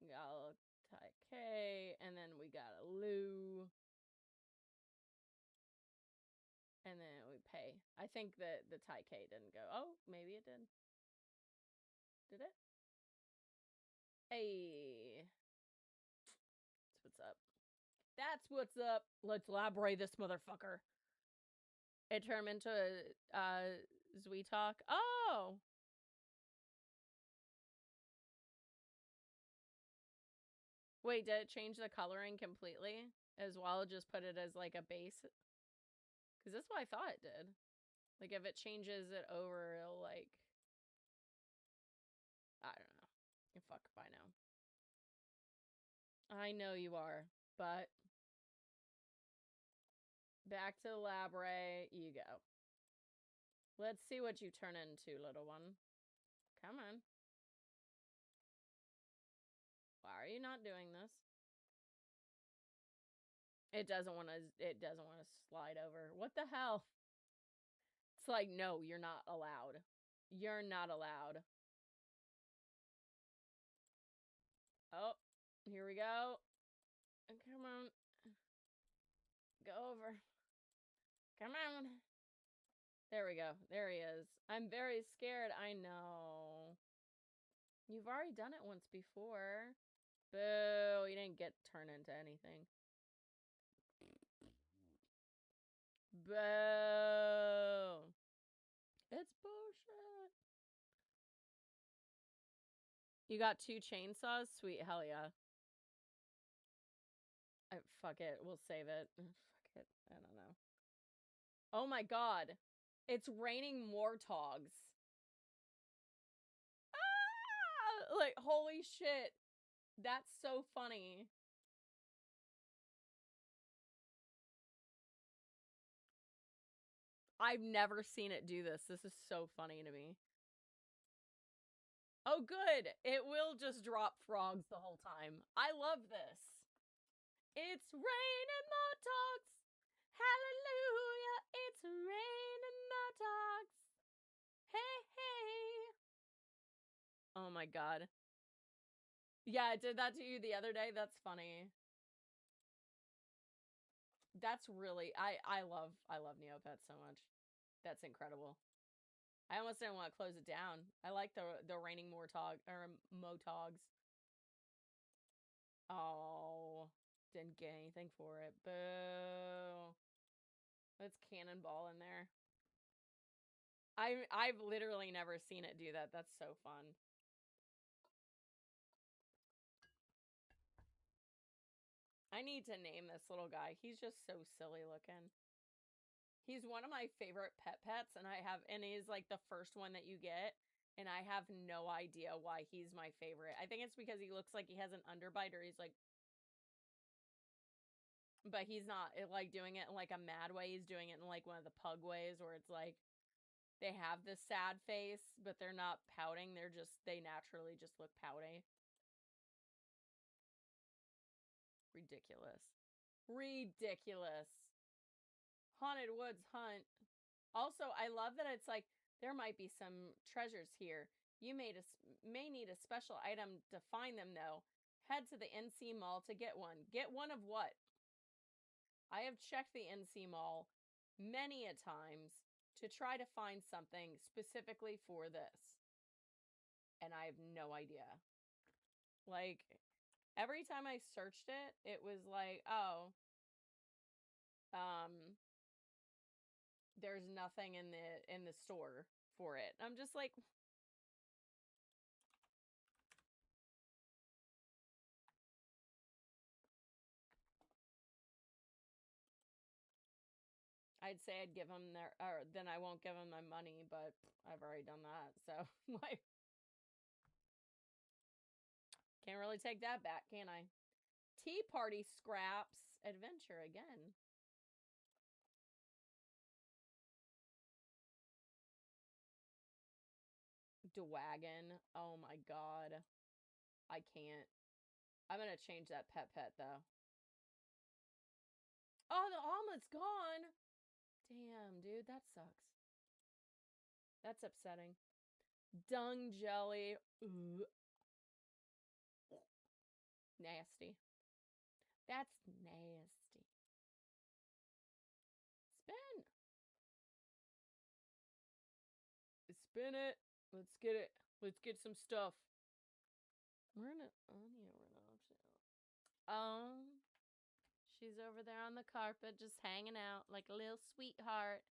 got Tai K, and then we got a Lou, and then we pay. I think that the Tai K didn't go. Oh, maybe it did. Did it? Hey, that's what's up. That's what's up. Let's elaborate this motherfucker. It turned into a Talk. Oh, wait, did it change the coloring completely as well? Just put it as like a base? Because that's what I thought it did. Like, if it changes it over, it'll, like, I don't know. Fuck if I know. I know you are, but back to the Labre you go. Let's see what you turn into, little one. Come on. Why are you not doing this? It doesn't want to slide over. What the hell? It's like, no, you're not allowed. You're not allowed. Oh, here we go. Come on. Go over. Come on. There we go. There he is. I'm very scared. I know. You've already done it once before. Boo. You didn't get turned into anything. Boo. It's bullshit. You got 2 chainsaws? Sweet. Hell yeah. Fuck it. We'll save it. Fuck it. I don't know. Oh my god. It's raining warthogs. Ah! Like, holy shit. That's so funny. I've never seen it do this. This is so funny to me. Oh, good. It will just drop frogs the whole time. I love this. It's raining warthogs. Hallelujah. It's raining warthogs. Hey, hey. Oh my god. Yeah, it did that to you the other day. That's funny. That's really I love Neopets so much. That's incredible. I almost didn't want to close it down. I like the raining Mortog or Motogs. Oh, didn't get anything for it. Boo. Let's cannonball in there. I've literally never seen it do that. That's so fun. I need to name this little guy. He's just so silly looking. He's one of my favorite pets, and he's like the first one that you get, and I have no idea why he's my favorite. I think it's because he looks like he has an underbite, or he's like, but he's not like doing it in like a mad way. He's doing it in like one of the pug ways where it's like they have this sad face, but they're not pouting. They naturally just look pouty. Ridiculous. Ridiculous. Haunted Woods Hunt. Also, I love that it's like there might be some treasures here. You may need a special item to find them, though. Head to the NC Mall to get one. Get one of what? I have checked the NC Mall many a times to try to find something specifically for this. And I have no idea. Like, every time I searched it, it was like, oh, there's nothing in the store for it. I'm just like, I'd say I'd give them their, or then I won't give them my money, but I've already done that, so like, can't really take that back, can I? Tea party scraps adventure again. Dwagon. Oh my god. I can't. I'm gonna change that pet though. Oh, the omelet's gone. Damn, dude, that sucks. That's upsetting. Dung jelly. Ugh. Nasty. That's nasty. Spin. Spin it. Let's get it. Let's get some stuff. We're in an onion option. She's over there on the carpet just hanging out like a little sweetheart.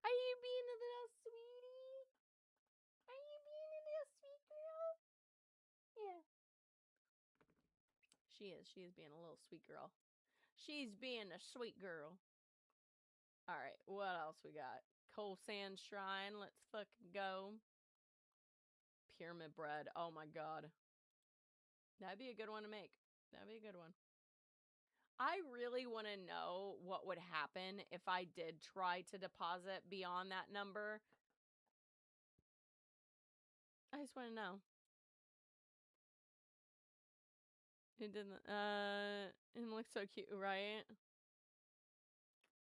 Are you being a little sweetie? Are you being a little sweet girl? Yeah. She is. She is being a little sweet girl. She's being a sweet girl. Alright, what else we got? Coal Sand Shrine. Let's fucking go. Pyramid bread. Oh my god. That'd be a good one to make. That'd be a good one. I really want to know what would happen if I did try to deposit beyond that number. I just want to know. It didn't, it looks so cute, right?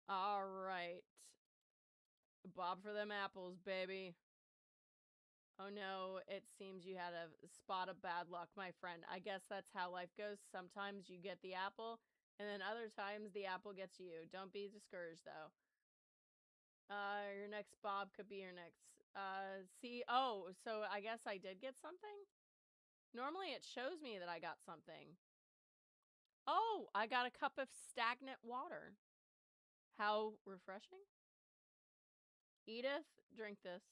All right. Bob for them apples, baby. Oh no, it seems you had a spot of bad luck, my friend. I guess that's how life goes. Sometimes you get the apple, and then other times the apple gets you. Don't be discouraged, though. Your next Bob could be your next. See, oh, so I guess I did get something? Normally it shows me that I got something. Oh, I got a cup of stagnant water. How refreshing. Edith, drink this.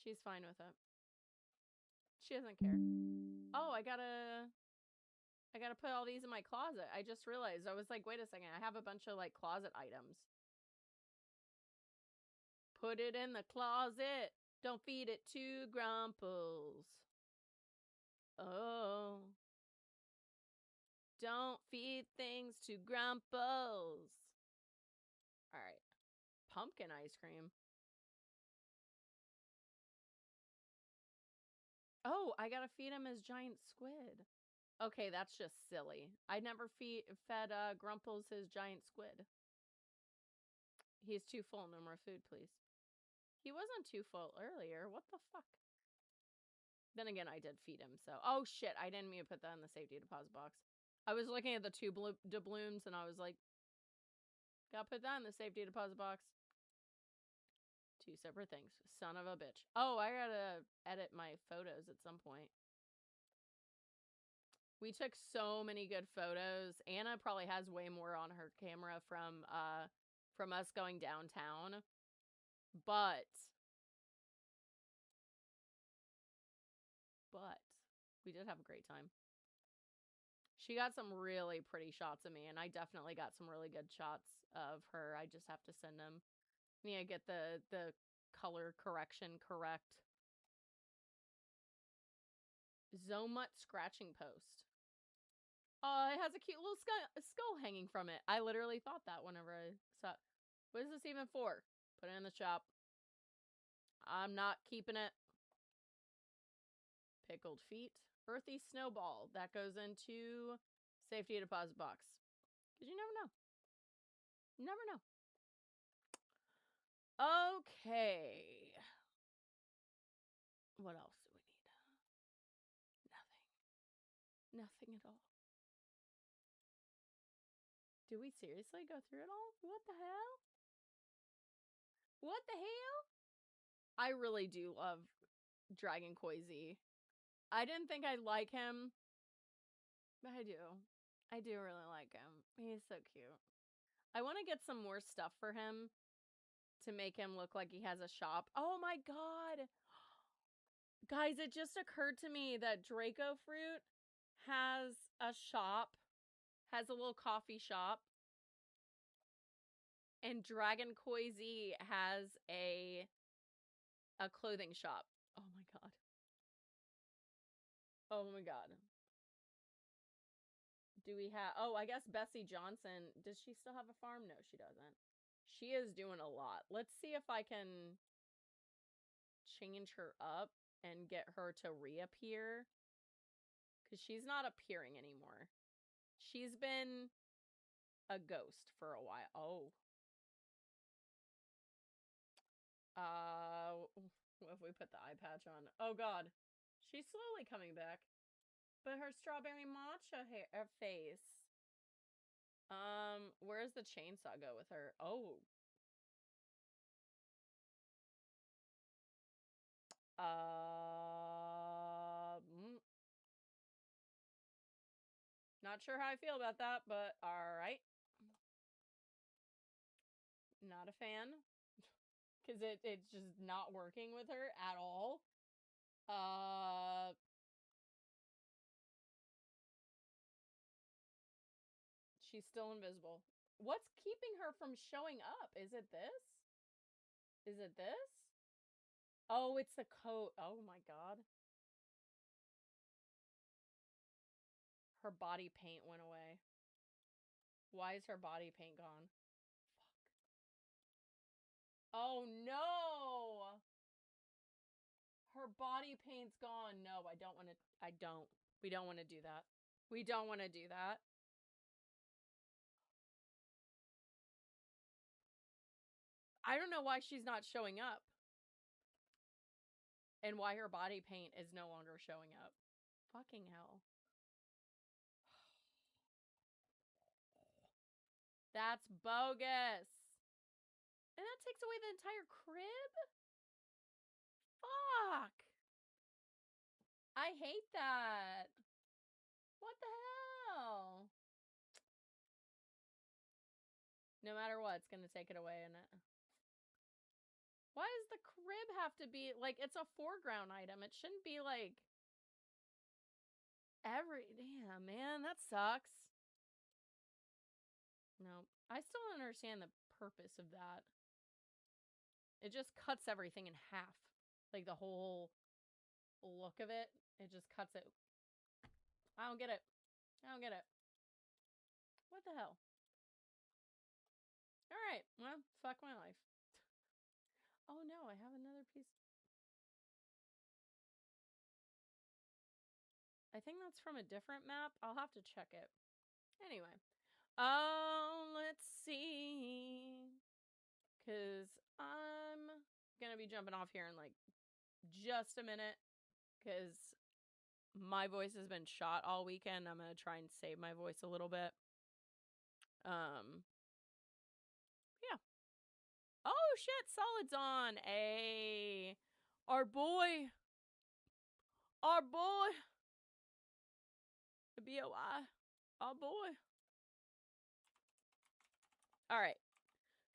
She's fine with it. She doesn't care. Oh, I gotta put all these in my closet. I just realized. I was like, wait a second. I have a bunch of, like, closet items. Put it in the closet. Don't feed it to Grumples. Oh. Don't feed things to Grumples. Alright. Pumpkin ice cream. Oh, I gotta feed him his giant squid. Okay, that's just silly. I never fed Grumples his giant squid. He's too full. No more food, please. He wasn't too full earlier. What the fuck? Then again, I did feed him, so... Oh, shit. I didn't mean to put that in the safety deposit box. I was looking at the two doubloons, and I was like... Gotta put that in the safety deposit box. Two separate things. Son of a bitch. Oh, I gotta edit my photos at some point. We took so many good photos. Anna probably has way more on her camera from us going downtown. But we did have a great time. She got some really pretty shots of me, and I definitely got some really good shots of her. I just have to send them. Need to get the color correction correct. Zomut scratching post. It has a cute little skull hanging from it. I literally thought that whenever I saw it. What is this even for? Put it in the shop. I'm not keeping it. Pickled feet. Earthy snowball. That goes into safety deposit box. Because you never know. Never know. Okay. What else do we need? Nothing. Nothing at all. Do we seriously go through it all? What the hell? What the hell? I really do love Dragon Koizi. I didn't think I'd like him, but I do. I do really like him. He's so cute. I want to get some more stuff for him to make him look like he has a shop. Oh my god! Guys, it just occurred to me that Draco Fruit has a shop, has a little coffee shop, and Dragon Koi Z has a clothing shop. Oh my god. Oh my god. Do we have... Oh, I guess Bessie Johnson. Does she still have a farm? No, she doesn't. She is doing a lot. Let's see if I can change her up and get her to reappear. Because she's not appearing anymore. She's been a ghost for a while. Oh. What if we put the eye patch on? Oh god. She's slowly coming back. But her strawberry matcha hair face. Where's the chainsaw go with her? Oh. Not sure how I feel about that, but alright. Not a fan. Because it's just not working with her at all. She's still invisible. What's keeping her from showing up? Is it this? Is it this? Oh, it's the coat. Oh my god. Her body paint went away. Why is her body paint gone? Fuck. Oh no! Her body paint's gone. No, I don't want to. I don't. We don't want to do that. We don't want to do that. I don't know why she's not showing up. And why her body paint is no longer showing up. Fucking hell. That's bogus. And that takes away the entire crib? Fuck. I hate that. What the hell? No matter what, it's gonna take it away, isn't it? Why does the crib have to be, like, it's a foreground item. It shouldn't be, like, damn, man, that sucks. No, I still don't understand the purpose of that. It just cuts everything in half. Like, the whole look of it, it just cuts it. I don't get it. I don't get it. What the hell? Alright, well, fuck my life. Oh no, I have another piece. I think that's from a different map. I'll have to check it. Anyway. Let's see. Because I'm gonna be jumping off here in, like, just a minute. Because my voice has been shot all weekend. I'm gonna try and save my voice a little bit. Yeah. Oh, shit, Solid's on. Hey. Our boy. Our boy. The BOI. Our boy. Alright.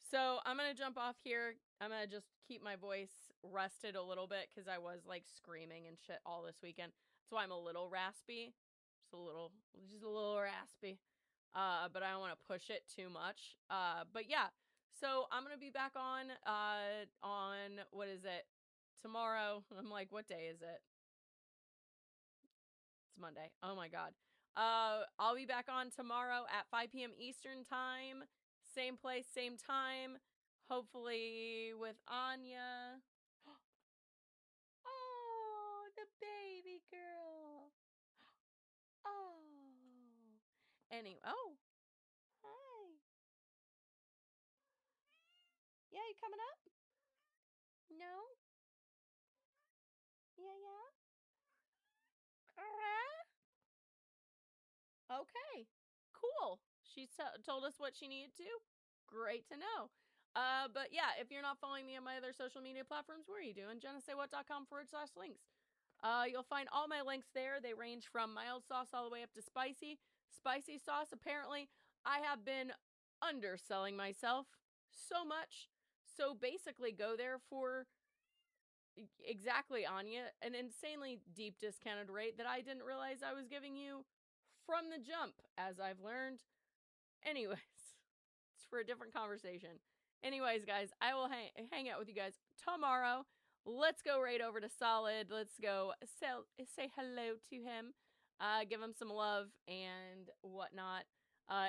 So, I'm gonna jump off here. I'm gonna just keep my voice rested a little bit because I was, like, screaming and shit all this weekend. That's why I'm a little raspy. Just a little raspy. But I don't want to push it too much. But yeah. So, I'm gonna be back on, what is it? Tomorrow. I'm like, what day is it? It's Monday. Oh my god. I'll be back on tomorrow at 5 p.m. Eastern time. Same place, same time. Hopefully with Anya. Oh, the baby girl. Oh. Anyway. Oh. Hi. Yeah, you coming up? No? Yeah, yeah. Okay. Cool. She told us what she needed to. Great to know. But yeah, if you're not following me on my other social media platforms, what are you doing? JennaSayWhat.com/links. You'll find all my links there. They range from mild sauce all the way up to spicy. Spicy sauce, apparently, I have been underselling myself so much. So basically, go there for exactly, Anya, an insanely deep discounted rate that I didn't realize I was giving you from the jump, as I've learned. Anyways, it's for a different conversation. Anyways, guys, I will hang out with you guys tomorrow. Let's go right over to Solid. Let's go say hello to him, give him some love and whatnot.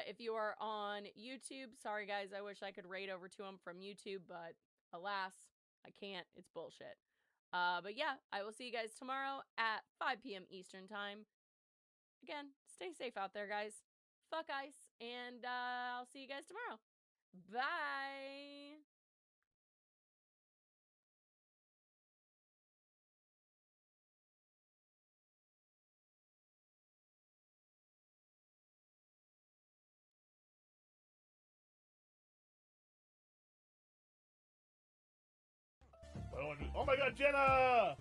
If you are on YouTube, sorry guys, I wish I could raid over to him from YouTube, but alas, I can't. It's bullshit. But yeah, I will see you guys tomorrow at 5 p.m. Eastern Time. Again, stay safe out there, guys. Fuck ice, and I'll see you guys tomorrow. Bye! Oh my god, Jenna!